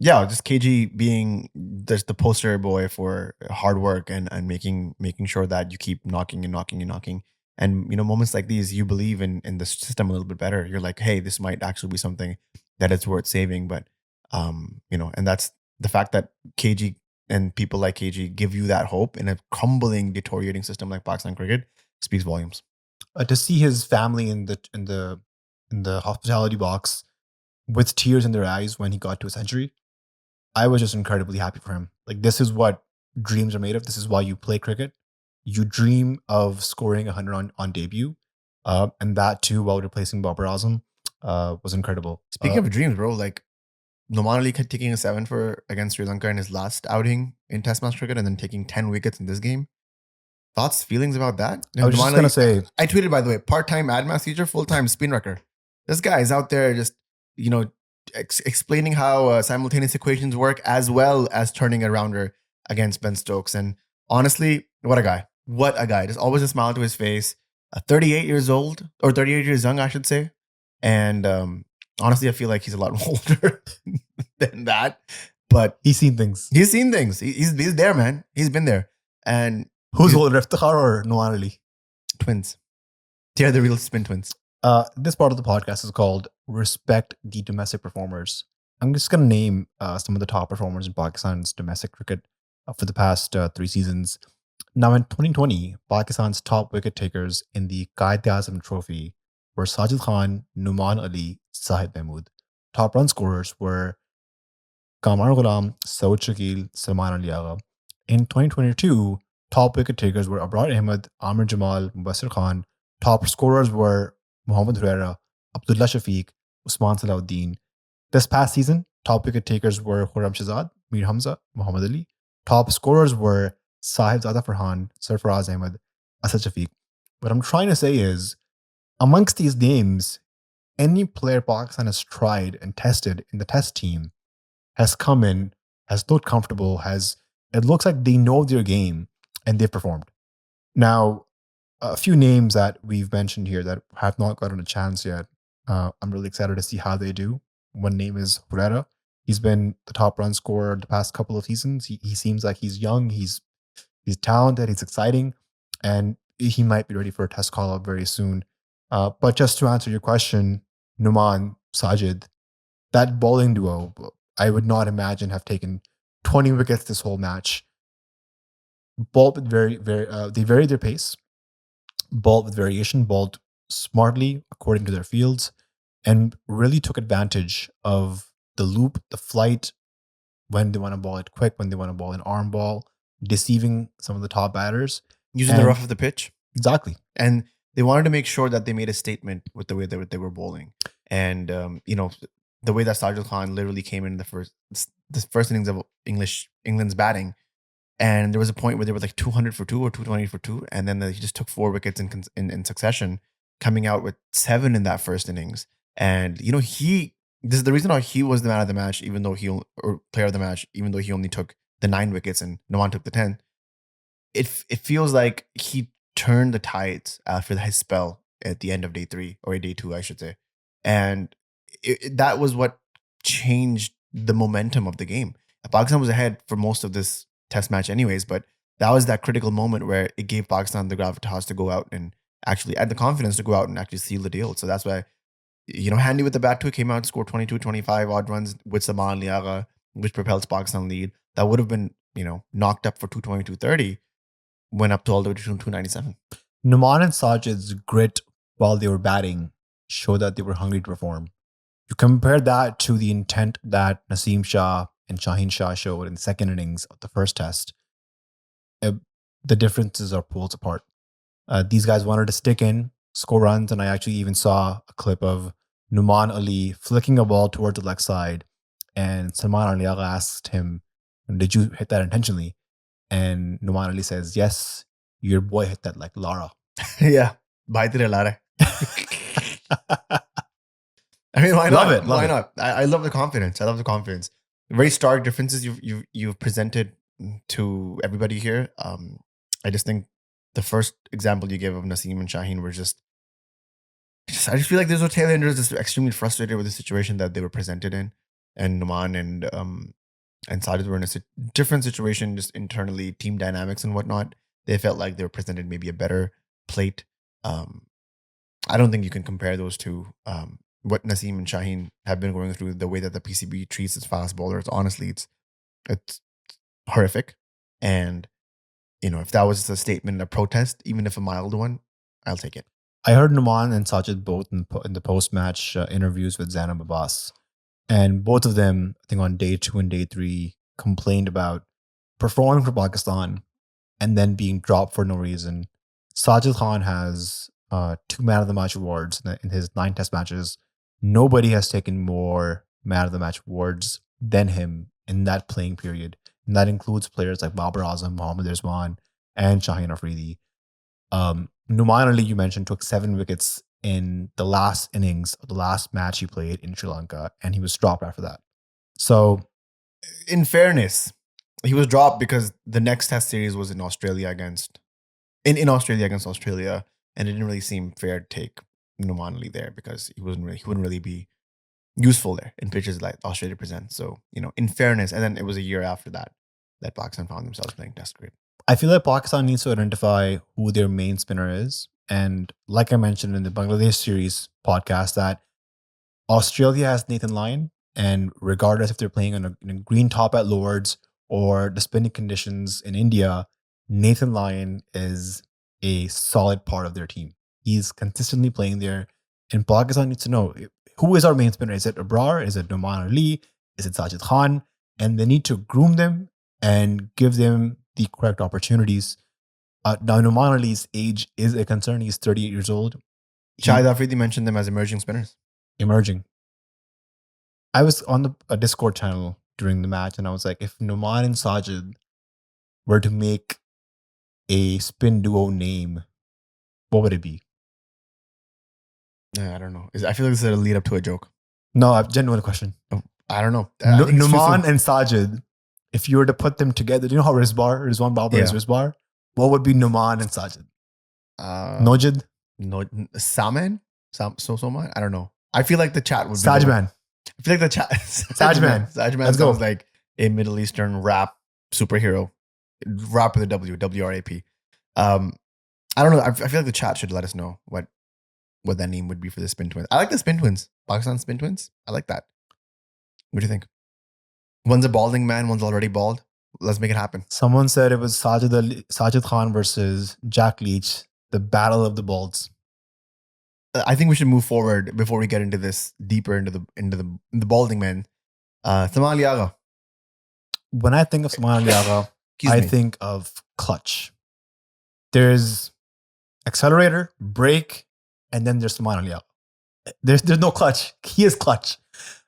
Just KG being the poster boy for hard work and making sure that you keep knocking and knocking and knocking. And moments like these, you believe in the system a little bit better. You're like, hey, this might actually be something that it's worth saving. But and that's the fact that KG and people like KG give you that hope in a crumbling, deteriorating system like Pakistan cricket speaks volumes. To see his family in the hospitality box with tears in their eyes when he got to a century, I was just incredibly happy for him. Like, this is what dreams are made of. This is why you play cricket. You dream of scoring 100 on debut, and that too while replacing Babar Azam was incredible. Speaking of dreams, bro, like Noman Ali taking a 7 against Sri Lanka in his last outing in Test match cricket, and then taking 10 wickets in this game. Thoughts, feelings about that? I was just gonna say, I tweeted, by the way, part-time ad math teacher, full-time spin wrecker. This guy is out there just explaining how simultaneous equations work, as well as turning a rounder against Ben Stokes. And honestly, what a guy. What a guy. There's always a smile to his face. 38 years old, or 38 years young, I should say. And honestly, I feel like he's a lot older than that. But he's seen things. He's seen things. He's there, man. He's been there. And who's older, Iftikhar or Noman Ali? Twins. They're the real spin twins. This part of the podcast is called Respect the Domestic Performers. I'm just going to name some of the top performers in Pakistan's domestic cricket for the past 3 seasons. Now, in 2020, Pakistan's top wicket takers in the Babar Azam Trophy were Sajid Khan, Noman Ali, Sahib Mahmood. Top run scorers were Kamran Ghulam, Saud Shakil, Salman Ali Agha. In 2022, top wicket takers were Abrar Ahmed, Amir Jamal, Mubassir Khan. Top scorers were Mohammad Huraira, Abdullah Shafiq, Usman Salahuddin. This past season, top wicket takers were Khurram Shahzad, Mir Hamza, Muhammad Ali. Top scorers were Sahib Zada Farhan, Sarfaraz Ahmed, Asad Shafiq. What I'm trying to say is, amongst these names, any player Pakistan has tried and tested in the test team has come in, has looked comfortable, it looks like they know their game and they've performed. Now, a few names that we've mentioned here that have not gotten a chance yet. I'm really excited to see how they do. One name is Huraira. He's been the top run scorer the past couple of seasons. He seems like he's young, he's talented, he's exciting, and he might be ready for a test call up very soon. But just to answer your question, Noman, Sajid, that bowling duo, I would not imagine have taken 20 wickets this whole match. Bowled with they varied their pace, bowled with variation, bowled smartly according to their fields, and really took advantage of the loop, the flight, when they want to bowl it quick, when they want to bowl an arm ball, deceiving some of the top batters. Using the rough of the pitch. Exactly. And they wanted to make sure that they made a statement with the way they were bowling. And, the way that Sajid Khan literally came in the first innings of England's batting. And there was a point where they were like 200 for 2 or 220 for 2. And then he just took 4 wickets in succession, coming out with 7 in that first innings. And, this is the reason why he was the man of the match, or player of the match, even though he only took the 9 wickets and Noman took the 10. It feels like he turned the tides after his spell at the end of day 3 or day 2, I should say. And that was what changed the momentum of the game. Pakistan was ahead for most of this test match anyways, but that was that critical moment where it gave Pakistan the gravitas to go out and actually had the confidence to go out and actually seal the deal. So that's why, Handy with the bat too came out and scored 22, 25 odd runs with Salman, Agha, which propels Pakistan lead. That would have been, knocked up for 220, 230, went up to all the way to 297. Noman and Sajid's grit while they were batting showed that they were hungry to perform. You compare that to the intent that Naseem Shah and Shaheen Shah showed in the second innings of the first test. The differences are poles apart. These guys wanted to stick in, score runs, and I actually even saw a clip of Noman Ali flicking a ball towards the leg side, and Salman Ali asked him, "Did you hit that intentionally?" And Noman Ali says, "Yes, your boy hit that like Lara." Yeah, bhai tere Lara. I mean, why not? Love it. Why not? I love the confidence. Very stark differences you've presented to everybody here. I just think the first example you gave of Naseem and Shaheen were I just feel like those were tailenders just extremely frustrated with the situation that they were presented in, and Noman and Sajid were in a different situation, just internally, team dynamics and whatnot. They felt like they were presented maybe a better plate. I don't think you can compare those two. What Naseem and Shaheen have been going through, the way that the PCB treats its fast bowlers, honestly, it's horrific. And, if that was a statement, a protest, even if a mild one, I'll take it. I heard Noman and Sajid both in the post-match interviews with Zainab Abbas. And both of them, I think on day 2 and day 3, complained about performing for Pakistan and then being dropped for no reason. Sajid Khan has 2 Man of the Match awards in his 9 test matches. Nobody has taken more Man of the Match awards than him in that playing period. And that includes players like Babar Azam, Mohammad Rizwan, and Shaheen Afridi. Noman Ali, you mentioned, took 7 wickets in the last innings of the last match he played in Sri Lanka, and he was dropped after that. So, in fairness, he was dropped because the next test series was in Australia against Australia, and it didn't really seem fair to take Noman Ali there because he wouldn't really be useful there in pitches like Australia presents. So, in fairness, and then it was a year after that Pakistan found themselves playing test cricket. I feel like Pakistan needs to identify who their main spinner is. And like I mentioned in the Bangladesh series podcast, that Australia has Nathan Lyon, and regardless if they're playing on a green top at Lords or the spinning conditions in India, Nathan Lyon is a solid part of their team. He's consistently playing there, and Pakistan needs to know, who is our main spinner? Is it Abrar? Is it Noman Ali? Is it Sajid Khan? And they need to groom them and give them the correct opportunities Now, Noman Ali's age is a concern. He's 38 years old. Shahid Afridi mentioned them as emerging spinners. Emerging. I was on a Discord channel during the match, and I was like, if Noman and Sajid were to make a spin duo name, what would it be? I don't know. I feel like this is a lead up to a joke. No, a genuine question. I don't know. I think it's too Noman soon. and Sajid, if you were to put them together, do you know how Rizwan Babar is Rizbar? What would be Noman and Sajid? Nojid? No, Salman? Soman? I don't know. I feel like the chat would be. Sajman. I feel like the chat. Sajman. Sajman sounds like a Middle Eastern rap superhero. Rap with a W, WRAP. I don't know. I feel like the chat should let us know what that name would be for the Spin Twins. I like the Spin Twins. Pakistan Spin Twins. I like that. What do you think? One's a balding man, one's already bald. Let's make it happen. Someone said it was Sajid Khan versus Jack Leach, the battle of the balds. I think we should move forward before we get into this deeper into the balding man. Salman Agha. When I think of Salman Agha, I think of clutch. There's accelerator, brake, and then there's Salman Agha. There's no clutch. He is clutch.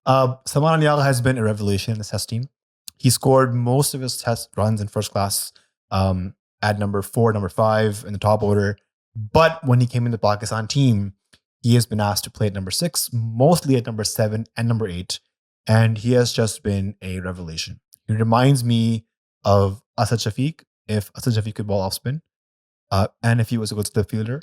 Salman Agha has been a revelation in the test team. He scored most of his test runs in first class at number 4, number 5 in the top order. But when he came in the Pakistan team, he has been asked to play at number 6, mostly at number 7 and number 8. And he has just been a revelation. He reminds me of Asad Shafiq, if Asad Shafiq could ball off spin, and if he was a good slip fielder.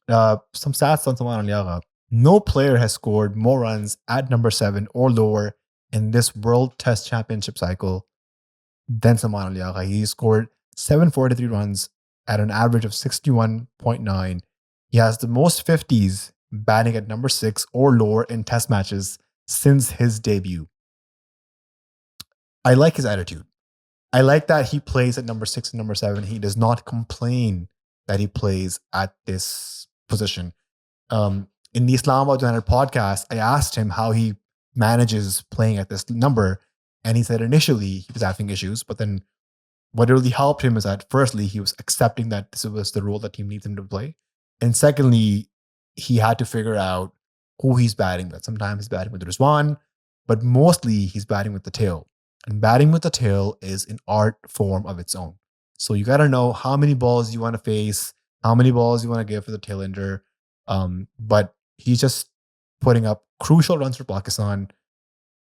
Some stats on Salman Agha. No player has scored more runs at number 7 or lower in this World Test Championship cycle than Salman Agha. He scored 743 runs at an average of 61.9. He has the most 50s batting at number 6 or lower in test matches since his debut. I like his attitude. I like that he plays at number 6 and number 7. He does not complain that he plays at this position. In the Islamabad United podcast, I asked him how he manages playing at this number. And he said initially he was having issues, but then what really helped him is that firstly, he was accepting that this was the role that team needs him to play. And secondly, he had to figure out who he's batting with. Sometimes he's batting with Rizwan, but mostly he's batting with the tail. And batting with the tail is an art form of its own. So you got to know how many balls you want to face, how many balls you want to give for the tail ender. But he's just putting up crucial runs for Pakistan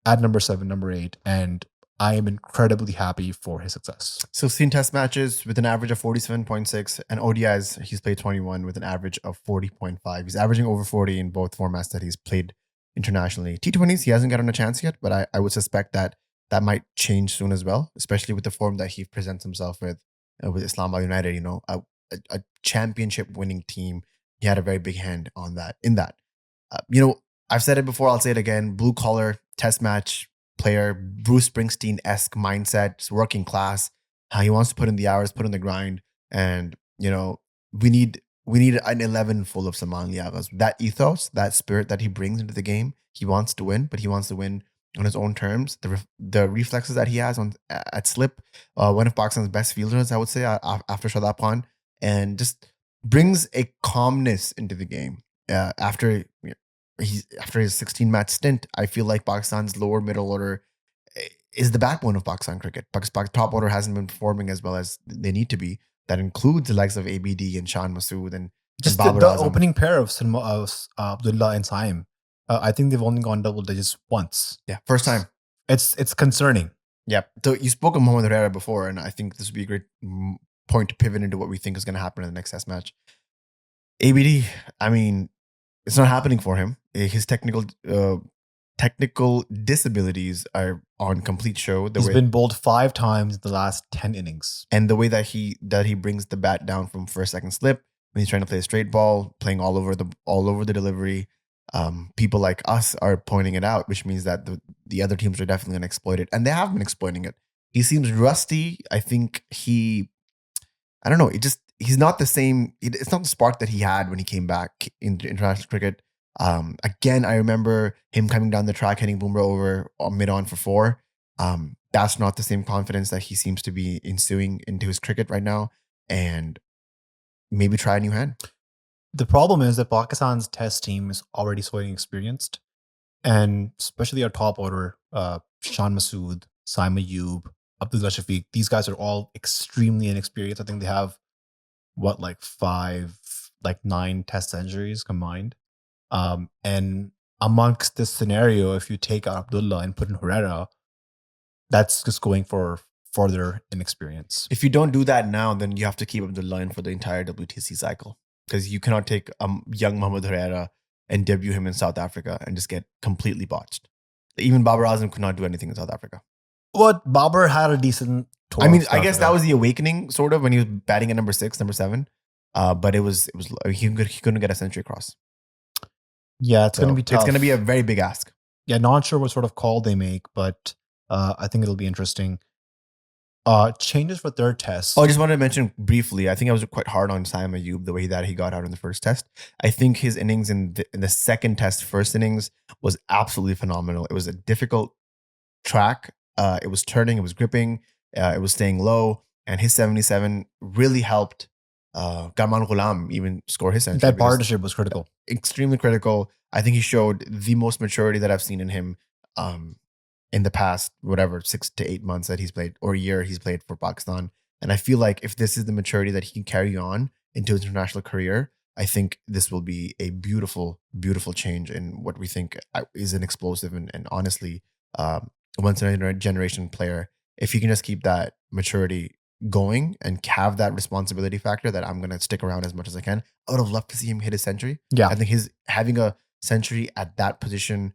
at number 7, number 8. And I am incredibly happy for his success. 16 test matches with an average of 47.6, and ODIs, he's played 21 with an average of 40.5. He's averaging over 40 in both formats that he's played internationally. T20s, he hasn't gotten a chance yet, but I would suspect that might change soon as well, especially with the form that he presents himself with Islamabad United, a championship winning team. He had a very big hand on that. I've said it before, I'll say it again. Blue collar test match player, Bruce Springsteen-esque mindset, just working class. How he wants to put in the hours, put in the grind, and we need an 11 full of Salman Aghas. That ethos, that spirit that he brings into the game. He wants to win, but he wants to win on his own terms. The reflexes that he has at slip, one of Pakistan's best fielders, I would say, after Shadab Khan, and just brings a calmness into the game. After his 16 match stint, I feel like Pakistan's lower middle order is the backbone of Pakistan cricket. Pakistan's top order hasn't been performing as well as they need to be. That includes the likes of ABD and Shan Masood and just Babar the Azam. opening pair of Abdullah and Saim. I think they've only gone double digits once. Yeah, first time. It's concerning. Yeah. So you spoke of Mohammad Herrera before, and I think this would be a great point to pivot into what we think is going to happen in the next test match. ABD, I mean, it's not happening for him. His technical disabilities are on complete show. He's been bowled 5 times in the last 10 innings. And the way that he brings the bat down from first, second slip when he's trying to play a straight ball, playing all over the delivery. People like us are pointing it out, which means that the other teams are definitely going to exploit it. And they have been exploiting it. He seems rusty. I think I don't know. He's not the same. It's not the spark that he had when he came back into international cricket. Again, I remember him coming down the track, hitting Bumrah over mid-on for 4. That's not the same confidence that he seems to be ensuing into his cricket right now. And maybe try a new hand. The problem is that Pakistan's test team is already so inexperienced, and especially our top order, Shan Masood, Saima Ayub, Abdullah Shafiq, these guys are all extremely inexperienced. I think they have like 9 test centuries combined. And amongst this scenario, if you take out Abdullah and put in Herrera, that's just going for further inexperience. If you don't do that now, then you have to keep up the line for the entire WTC cycle, because you cannot take young Mohamed Herrera and debut him in South Africa and just get completely botched. Even Babar Azam could not do anything in South Africa. What Babar had a decent tour. I mean, I guess that was the awakening, sort of, when he was batting at number 6, number 7. But it was he couldn't get a century across. Yeah, it's going to be tough. It's going to be a very big ask. Yeah, not sure what sort of call they make, but I think it'll be interesting. Changes for third test. Oh, I just wanted to mention briefly, I think I was quite hard on Saima Ayub, the way that he got out in the first test. I think his innings in the second test, first innings, was absolutely phenomenal. It was a difficult track. It was turning, it was gripping, it was staying low, and his 77 really helped Kamran Ghulam even score his century. That partnership was critical. Extremely critical. I think he showed the most maturity that I've seen in him in the past, 6 to 8 months that he's played, or a year he's played for Pakistan. And I feel like if this is the maturity that he can carry on into his international career, I think this will be a beautiful, beautiful change in what we think is an explosive and honestly once in a generation player. If he can just keep that maturity going and have that responsibility factor that I'm going to stick around as much as I can, I would have loved to see him hit his century. Yeah. I think having a century at that position,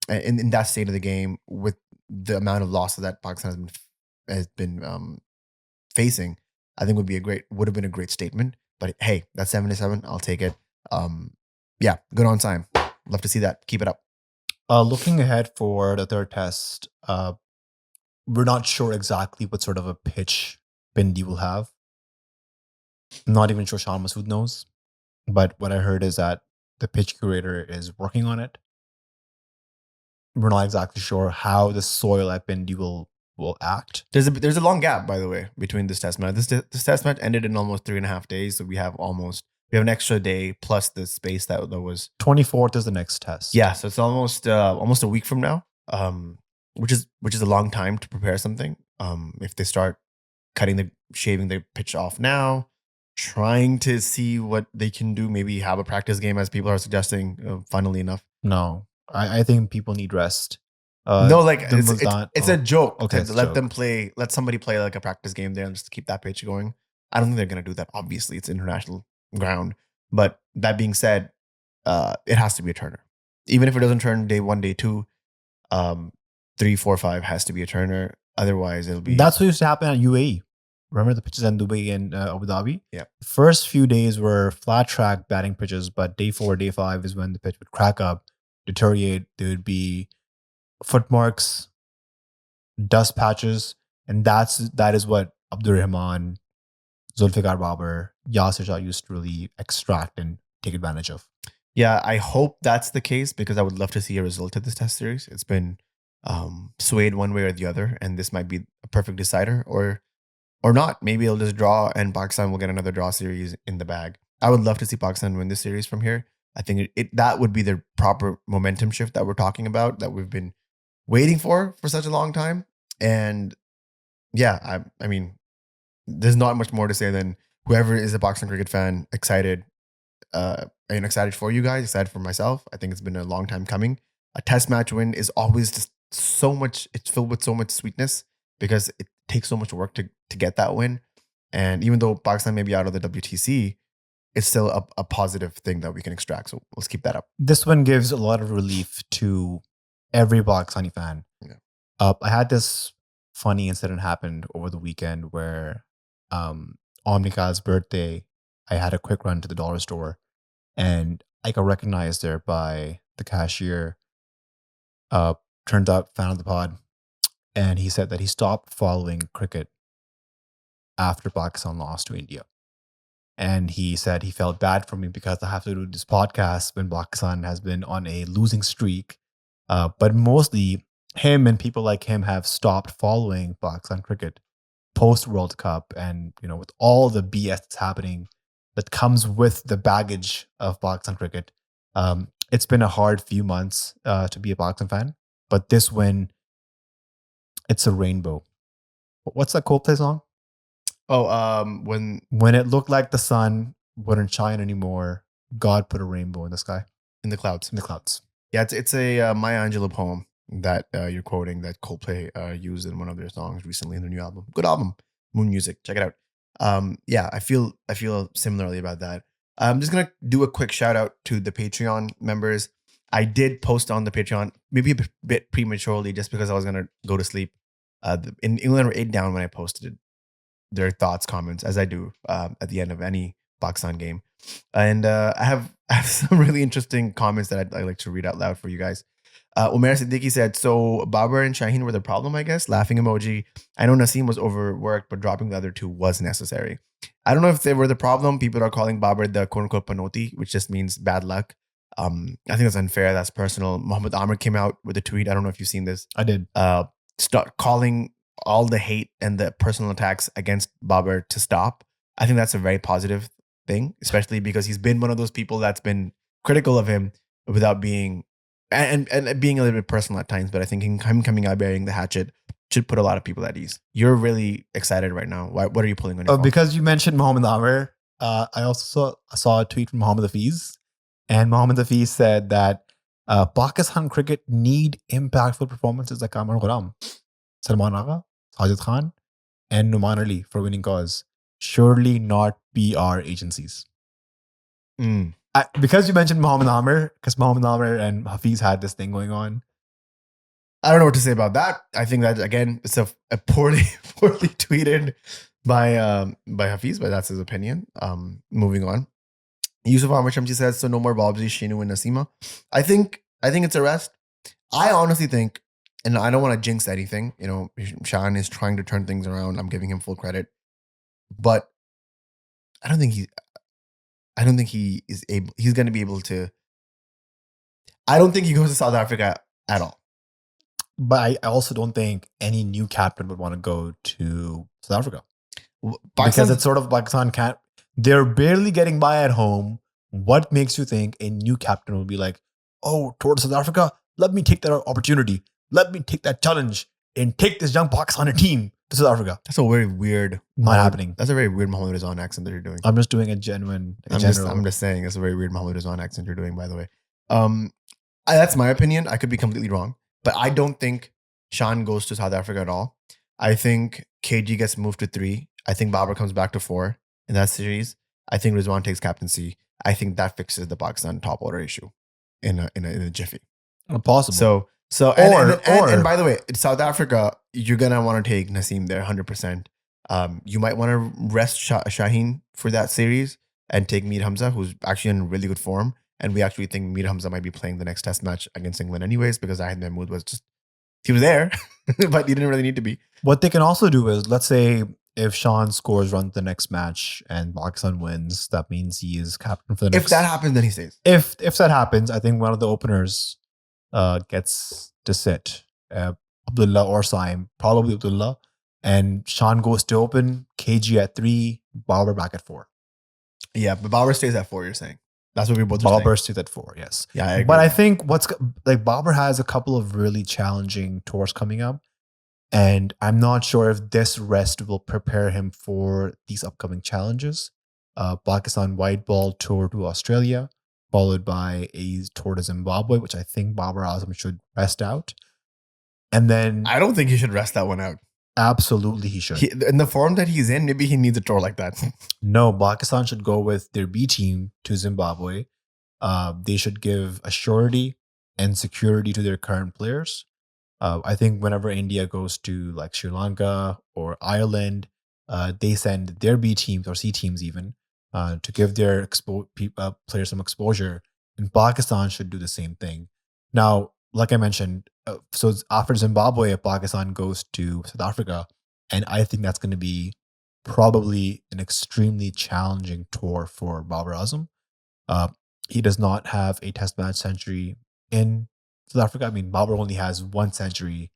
in that state of the game, with the amount of losses that Pakistan has been facing, I think would have been a great statement. But hey, that's 77. I'll take it. Yeah, good on time. Love to see that. Keep it up. Looking ahead for the third test, we're not sure exactly what sort of a pitch Bindi will have. I'm not even sure Shan Masood knows. But what I heard is that the pitch curator is working on it. We're not exactly sure how the soil at Bindi will act. There's a long gap, by the way, between this test match. This test match ended in almost 3.5 days, so we have an extra day plus the space that was 24th is the next test. Yeah, so it's almost a week from now, which is a long time to prepare something. If they start shaving the pitch off now, trying to see what they can do, maybe have a practice game, as people are suggesting. Funnily enough, no, I think people need rest. No, like it's a joke. Okay, let somebody play like a practice game there and just keep that pitch going. I don't think they're gonna do that. Obviously, it's international ground. But that being said, it has to be a turner. Even if it doesn't turn day 1, day 2, 3, 4, 5 has to be a turner. Otherwise, it'll be. That's what used to happen at UAE. Remember the pitches in Dubai and Abu Dhabi? Yeah. First few days were flat track batting pitches, but day 4, day 5 is when the pitch would crack up, deteriorate. There would be footmarks, dust patches, and that is what Abdur Rahman, Zulfikar Babar, Yasir Shah used to really extract and take advantage of. Yeah, I hope that's the case, because I would love to see a result of this test series. It's been swayed one way or the other, and this might be a perfect decider, or not. Maybe it'll just draw and Pakistan will get another draw series in the bag. I would love to see Pakistan win this series from here. I think that would be the proper momentum shift that we're talking about, that we've been waiting for such a long time. And yeah, I mean, there's not much more to say than whoever is a Pakistan cricket fan, excited for you guys, excited for myself. I think it's been a long time coming. A test match win is always just it's filled with so much sweetness, because it takes so much work to get that win. And even though Pakistan may be out of the WTC, it's still a positive thing that we can extract. So let's keep that up. This one gives a lot of relief to every Pakistani fan. Yeah. I had this funny incident happen over the weekend where on Mikhail's birthday, I had a quick run to the dollar store, and I got recognized there by the cashier. Turns out, fan of the pod, and he said that he stopped following cricket after Pakistan lost to India. And he said he felt bad for me because I have to do this podcast when Pakistan has been on a losing streak. But mostly him and people like him have stopped following Pakistan cricket post World Cup, and with all the BS that's happening that comes with the baggage of Pakistan cricket, it's been a hard few months to be a Pakistan fan. But this win, it's a rainbow. What's that Coldplay song? Oh, When it looked like the sun wouldn't shine anymore, God put a rainbow in the sky, in the clouds. in the clouds. Yeah, it's a Maya Angelou poem that you're quoting that Coldplay used in one of their songs recently in their new album. Good album, Moon Music. Check it out. Yeah, I feel similarly about that. I'm just gonna do a quick shout out to the Patreon members. I did post on the Patreon maybe a bit prematurely just because I was gonna go to sleep. In England were 8 down when I posted their thoughts, comments, as I do at the end of any Pakistan game. And I have some really interesting comments that I'd like to read out loud for you guys. Umair Siddiqui said, so Babar and Shaheen were the problem, I guess. Laughing emoji. I know Naseem was overworked, but dropping the other two was necessary. I don't know if they were the problem. People are calling Babar the quote-unquote panoti, which just means bad luck. I think that's unfair. That's personal. Muhammad Amr came out with a tweet. I don't know if you've seen this. I did. Start calling all the hate and the personal attacks against Babar to stop. I think that's a very positive thing, especially because he's been one of those people that's been critical of him without being and being a little bit personal at times. But I think him coming out bearing the hatchet should put a lot of people at ease. You're really excited right now. What are you pulling on your phone? Because you mentioned Mohammad Amr, I also saw a tweet from Mohammad Hafiz, and Mohammad Hafiz said that Pakistan cricket need impactful performances like Kamran Ghulam, Salman Agha, Sajid Khan, and Noman Ali for winning cause. Surely not PR agencies. Because you mentioned Mohammad Amr, because Mohammad Amr and Hafiz had this thing going on. I don't know what to say about that. I think that again, it's a poorly tweeted by Hafiz, but that's his opinion. Moving on. Yusuf Ahmed Shamsi says, so no more Babsi, Sheenu, and Nasima. I think it's a rest. I honestly think, and I don't want to jinx anything, Shah is trying to turn things around. I'm giving him full credit. But I don't think he is able. He's going to be able to. I don't think he goes to South Africa at all. But I also don't think any new captain would want to go to South Africa. Pakistan, because it's sort of Pakistan can't. They're barely getting by at home. What makes you think a new captain will be like, oh, towards South Africa? Let me take that opportunity. Let me take that challenge and take this young Pakistani team to South Africa. That's a very weird. Not happening. That's a very weird Mohammed Rizwan accent that you're doing. I'm just doing a genuine. I'm just saying it's a very weird Mohammed Rizwan accent you're doing, by the way. That's my opinion. I could be completely wrong. But I don't think Shan goes to South Africa at all. I think KG gets moved to 3. I think Babar comes back to 4 in that series. I think Rizwan takes captaincy. I think that fixes the Pakistan top order issue in a jiffy. Possible. And by the way, in South Africa, you're gonna want to take Naseem there 100%. You might want to rest Shaheen for that series and take Mir Hamza, who's actually in really good form. And we actually think Mir Hamza might be playing the next test match against England anyways, because Ahmed Mahmood he was there, but he didn't really need to be. What they can also do is, let's say if Sean scores runs the next match and Pakistan wins, that means he is captain for the next. If that happens, then he stays. If that happens, I think one of the openers gets to sit. Abdullah or Saim, probably Abdullah. And Sean goes to open, KG at 3, Babar back at 4. Yeah, but Babar stays at 4, you're saying? That's what we both are Babar saying. stays at 4, yes. Yeah, I agree. But I think Babar has a couple of really challenging tours coming up. And I'm not sure if this rest will prepare him for these upcoming challenges. Pakistan white ball tour to Australia, followed by a tour to Zimbabwe, which I think Babar Azam should rest out. And then I don't think he should rest that one out. Absolutely he should. In the form that he's in, maybe he needs a tour like that. No, Pakistan should go with their B team to Zimbabwe. They should give a surety and security to their current players. I think whenever India goes to like Sri Lanka or Ireland, they send their B teams or C teams even to give their players some exposure. And Pakistan should do the same thing. Now, like I mentioned, so after Zimbabwe, Pakistan goes to South Africa. And I think that's going to be probably an extremely challenging tour for Babar Azam. He does not have a test match century in South Africa. I mean, Babar only has 1 century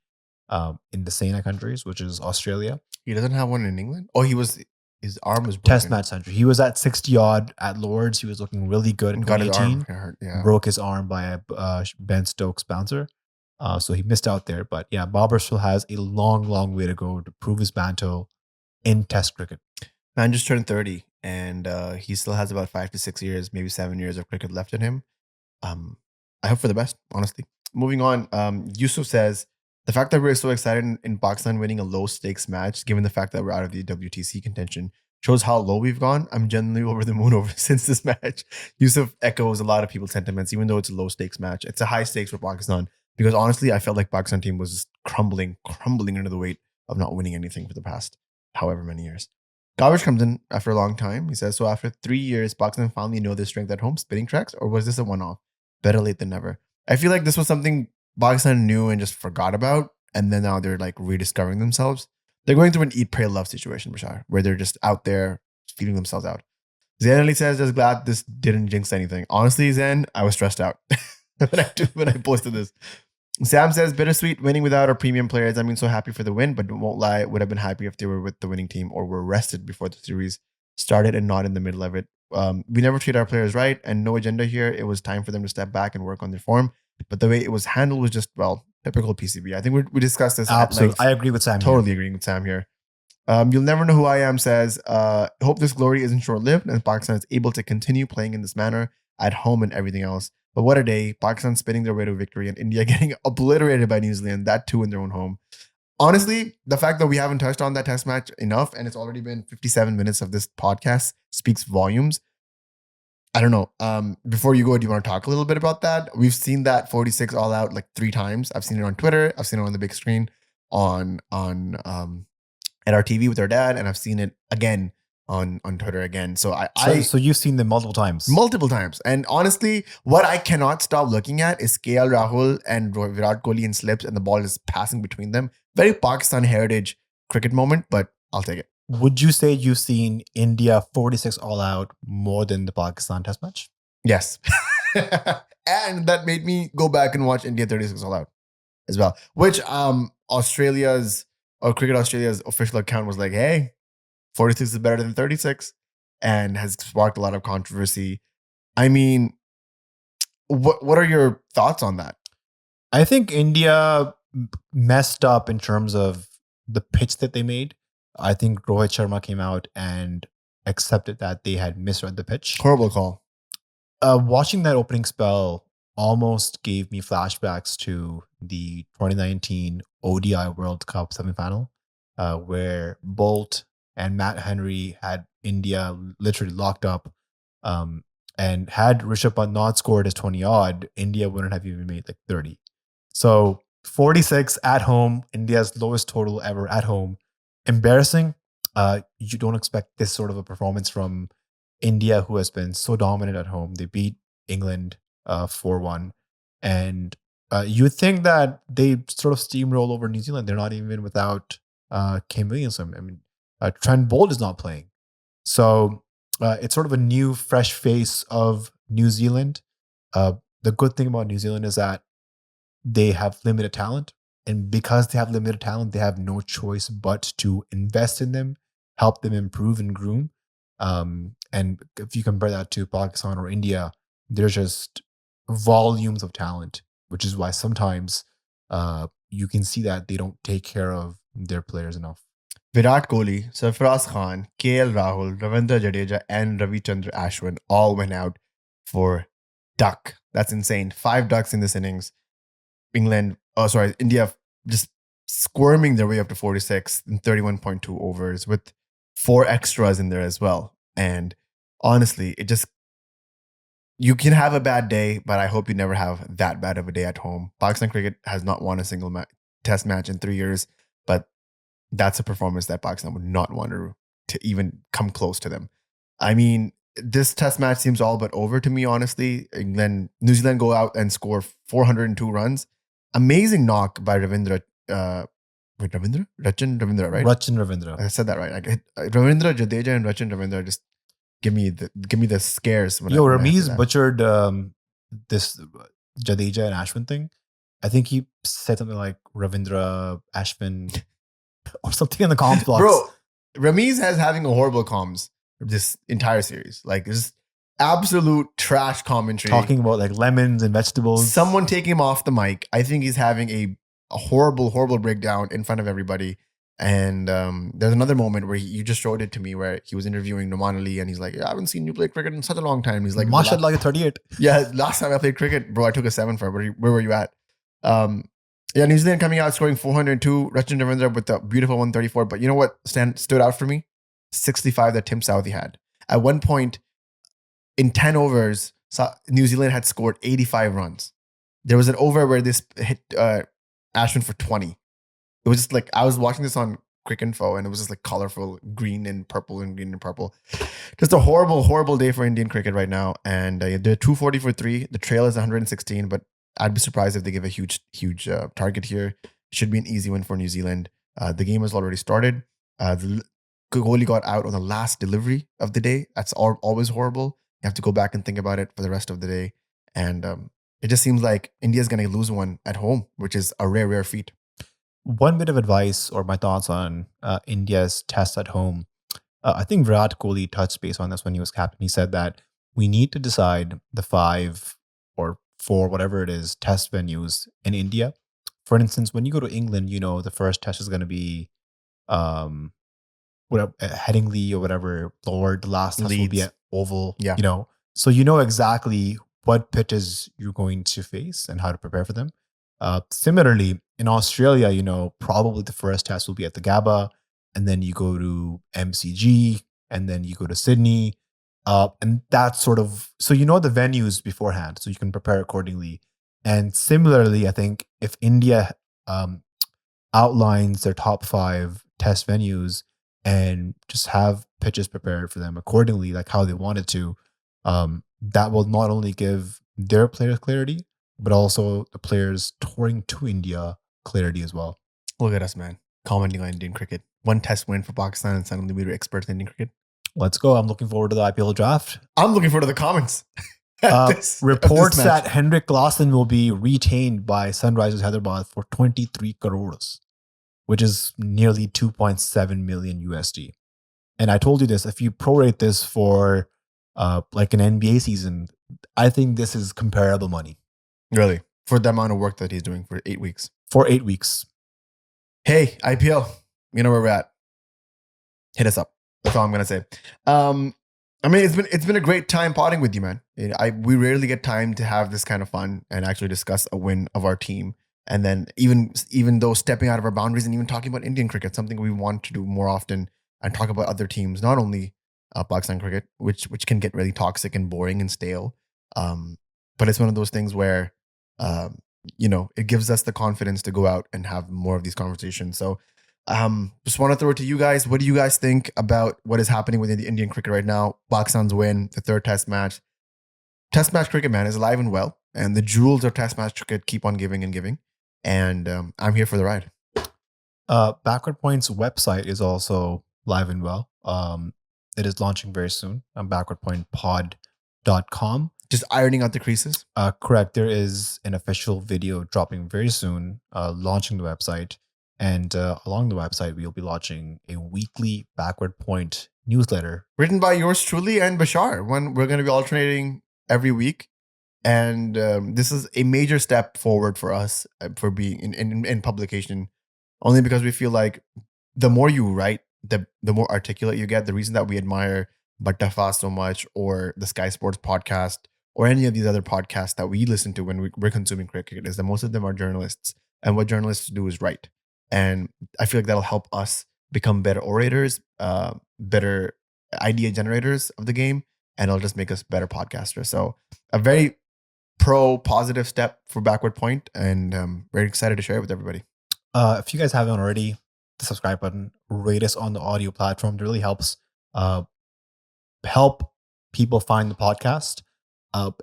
in the SANA countries, which is Australia. He doesn't have one in England. Oh, his arm was Test broken. match century. He was at 60 odd at Lords. He was looking really good in And got his 2018. arm hurt. Yeah. Broke his arm by a Ben Stokes bouncer. So he missed out there. But yeah, Babar still has a long, long way to go to prove his banto in Test cricket. Man just turned 30, and he still has about 5 to 6 years, maybe 7 years of cricket left in him. I hope for the best, honestly. Moving on, Yusuf says, the fact that we're so excited in Pakistan winning a low stakes match, given the fact that we're out of the WTC contention, shows how low we've gone. I'm genuinely over the moon over since this match. Yusuf echoes a lot of people's sentiments, even though it's a low stakes match. It's a high stakes for Pakistan because honestly, I felt like Pakistan team was just crumbling under the weight of not winning anything for the past however many years. Kavish comes in after a long time. He says, so after 3 years, Pakistan finally know their strength at home, spinning tracks, or was this a one-off? Better late than never. I feel like this was something Pakistan knew and just forgot about, and then now they're like rediscovering themselves. They're going through an eat, pray, love situation, Bashar, where they're just out there feeling themselves out. Zain Ali says, just glad this didn't jinx anything. Honestly, Zain, I was stressed out when I posted this. Sam says, bittersweet winning without our premium players. I mean, so happy for the win, but won't lie, would have been happy if they were with the winning team or were rested before the series started and not in the middle of it. We never treat our players right and no agenda here. It was time for them to step back and work on their form. But the way it was handled was just, well, typical PCB. I think we discussed this. Absolutely. I agree with Sam. Totally agreeing with Sam here. You'll never know who I am says, hope this glory isn't short-lived and Pakistan is able to continue playing in this manner at home and everything else. But what a day. Pakistan spinning their way to victory and India getting obliterated by New Zealand, that too in their own home. Honestly, the fact that we haven't touched on that test match enough and it's already been 57 minutes of this podcast speaks volumes. I don't know. Before you go, do you want to talk a little bit about that? We've seen that 46 all out like 3 times. I've seen it on Twitter. I've seen it on the big screen on at our TV with our dad, and I've seen it again on Twitter again. So so you've seen them multiple times. Multiple times. And honestly, what I cannot stop looking at is KL Rahul and Virat Kohli in slips and the ball is passing between them. Very Pakistan heritage cricket moment, but I'll take it. Would you say you've seen India 46 all out more than the Pakistan test match? Yes. And that made me go back and watch India 36 all out as well, which Cricket Australia's official account was like, hey, 46 is better than 36 and has sparked a lot of controversy. I mean, what are your thoughts on that? I think India messed up in terms of the pitch that they made. I think Rohit Sharma came out and accepted that they had misread the pitch. Horrible call. Watching that opening spell almost gave me flashbacks to the 2019 ODI World Cup semifinal, where Bolt and Matt Henry had India literally locked up. And had Rishabh Pant not scored his 20 odd, India wouldn't have even made like 30. So 46 at home, India's lowest total ever at home. Embarrassing. You don't expect this sort of a performance from India, who has been so dominant at home. They beat England 4-1. And you would think that they sort of steamroll over New Zealand. They're not even without Kane Williamson. I mean, Trent Bolt is not playing. So it's sort of a new, fresh face of New Zealand. The good thing about New Zealand is that they have limited talent. And because they have limited talent, they have no choice but to invest in them, help them improve and groom. And if you compare that to Pakistan or India, there's just volumes of talent, which is why sometimes you can see that they don't take care of their players enough. Virat Kohli, Sarfaraz Khan, KL Rahul, Ravindra Jadeja, and Ravichandra Ashwin all went out for duck. That's insane. 5 ducks in this innings. India just squirming their way up to 46 in 31.2 overs with 4 extras in there as well. And honestly, you can have a bad day, but I hope you never have that bad of a day at home. Pakistan cricket has not won a single test match in 3 years, but that's a performance that Pakistan would not want to even come close to them. I mean, this test match seems all but over to me, honestly. New Zealand go out and score 402 runs. Amazing knock by Ravindra. Ravindra? Rachin Ravindra, right? Rachin Ravindra. I said that right. Ravindra Jadeja and Rachin Ravindra just give me the scares. Ramiz butchered this Jadeja and Ashwin thing. I think he said something like Ravindra, Ashwin, or something in the comms box. Bro, Ramiz has having a horrible comms this entire series. Like, this absolute trash commentary. Talking about like lemons and vegetables. Someone take him off the mic. I think he's having a horrible, horrible breakdown in front of everybody. And there's another moment where you just showed it to me where he was interviewing Noman, and he's like, I haven't seen you play cricket in such a long time. He's like, Mashallah, you're 38. Yeah, last time I played cricket, bro, I took a 7 for it. Where were you at? Yeah, New Zealand coming out, scoring 402. Rachin Ravindra with the beautiful 134. But you know what stood out for me? 65 that Tim Southee had. At one point, in 10 overs, New Zealand had scored 85 runs. There was an over where this hit Ashwin for 20. It was just like, I was watching this on Quick Info, and it was just like colorful green and purple and green and purple. Just a horrible, horrible day for Indian cricket right now. And they're 240 for 3. The trail is 116, but I'd be surprised if they give a huge target here. It should be an easy win for New Zealand. The game has already started. The goalie got out on the last delivery of the day. That's always horrible. You have to go back and think about it for the rest of the day. And it just seems like India's going to lose one at home, which is a rare, rare feat. One bit of advice or my thoughts on India's test at home. I think Virat Kohli touched base on this when he was captain. He said that we need to decide the 5 or 4, whatever it is, test venues in India. For instance, when you go to England, you know, the first test is going to be Headingley or whatever, Lord. The last test will be at Oval, yeah. You know. So you know exactly what pitches you're going to face and how to prepare for them. Similarly, in Australia, you know, probably the first test will be at the Gabba, and then you go to MCG, and then you go to Sydney. And that's sort of, so you know the venues beforehand, so you can prepare accordingly. And similarly, I think if India outlines their top 5 test venues and just have pitches prepared for them accordingly, like how they wanted to, that will not only give their players clarity, but also the players touring to India clarity as well. Look at us, man. Commenting on Indian cricket. One test win for Pakistan, and suddenly we were experts in Indian cricket. Let's go. I'm looking forward to the IPL draft. I'm looking forward to the comments. Reports that Henrik Larsson will be retained by Sunrisers Hyderabad for 23 crores, which is nearly 2.7 million USD. And I told you this, if you prorate this for like an NBA season, I think this is comparable money. Really? For the amount of work that he's doing for 8 weeks. For 8 weeks. Hey, IPL, you know where we're at. Hit us up. That's all I'm gonna say. I mean, it's been a great time potting with you, man. We rarely get time to have this kind of fun and actually discuss a win of our team. And then even though stepping out of our boundaries and even talking about Indian cricket, something we want to do more often, and talk about other teams, not only Pakistan cricket, which can get really toxic and boring and stale. But it's one of those things where you know, it gives us the confidence to go out and have more of these conversations. So just want to throw it to you guys. What do you guys think about what is happening within the Indian cricket right now? Pakistan's win, the 3rd test match. Test match cricket, man, is alive and well. And the jewels of test match cricket keep on giving and giving. And I'm here for the ride. Backward Point's website is also live and well. It is launching very soon on backwardpointpod.com. Just ironing out the creases? Correct. There is an official video dropping very soon, launching the website. And along the website, we'll be launching a weekly Backward Point newsletter. Written by yours truly and Bashar. We're going to be alternating every week. And this is a major step forward for us for being in publication. Only because we feel like the more you write, the more articulate you get. The reason that we admire Battafa so much, or the Sky Sports podcast, or any of these other podcasts that we listen to when we're consuming cricket, is that most of them are journalists. And what journalists do is write. And I feel like that'll help us become better orators, better idea generators of the game, and it'll just make us better podcasters. So a very positive step for Backward Point, and very excited to share it with everybody. If you guys haven't already, the subscribe button, rate us on the audio platform. It really helps help people find the podcast.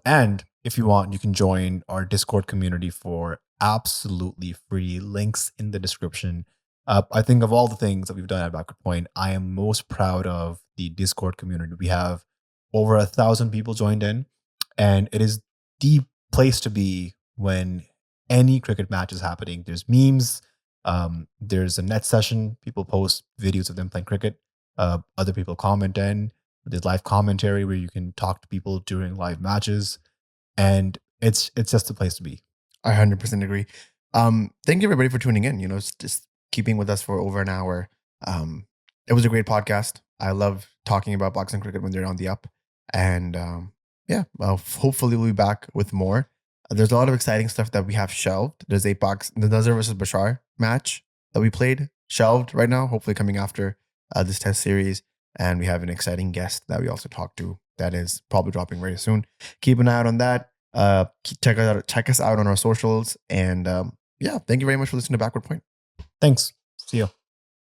And if you want, you can join our Discord community for absolutely free. Links in the description. I think of all the things that we've done at Backward Point, I am most proud of the Discord community. We have over 1,000 people joined in, and it is the place to be when any cricket match is happening. There's memes, There's a net session. People post videos of them playing cricket. Other people comment in. There's live commentary where you can talk to people during live matches, and it's just a place to be. I 100% agree. Thank you everybody for tuning in. You know, just keeping with us for over an hour. It was a great podcast. I love talking about boxing cricket when they're on the up, and yeah, hopefully we'll be back with more. There's a lot of exciting stuff that we have shelved. There's the Nazar versus Bashar match that we played shelved right now. Hopefully coming after this test series, and we have an exciting guest that we also talked to that is probably dropping very soon. Keep an eye out on that. Check us out on our socials, and yeah, thank you very much for listening to Backward Point. Thanks. See you.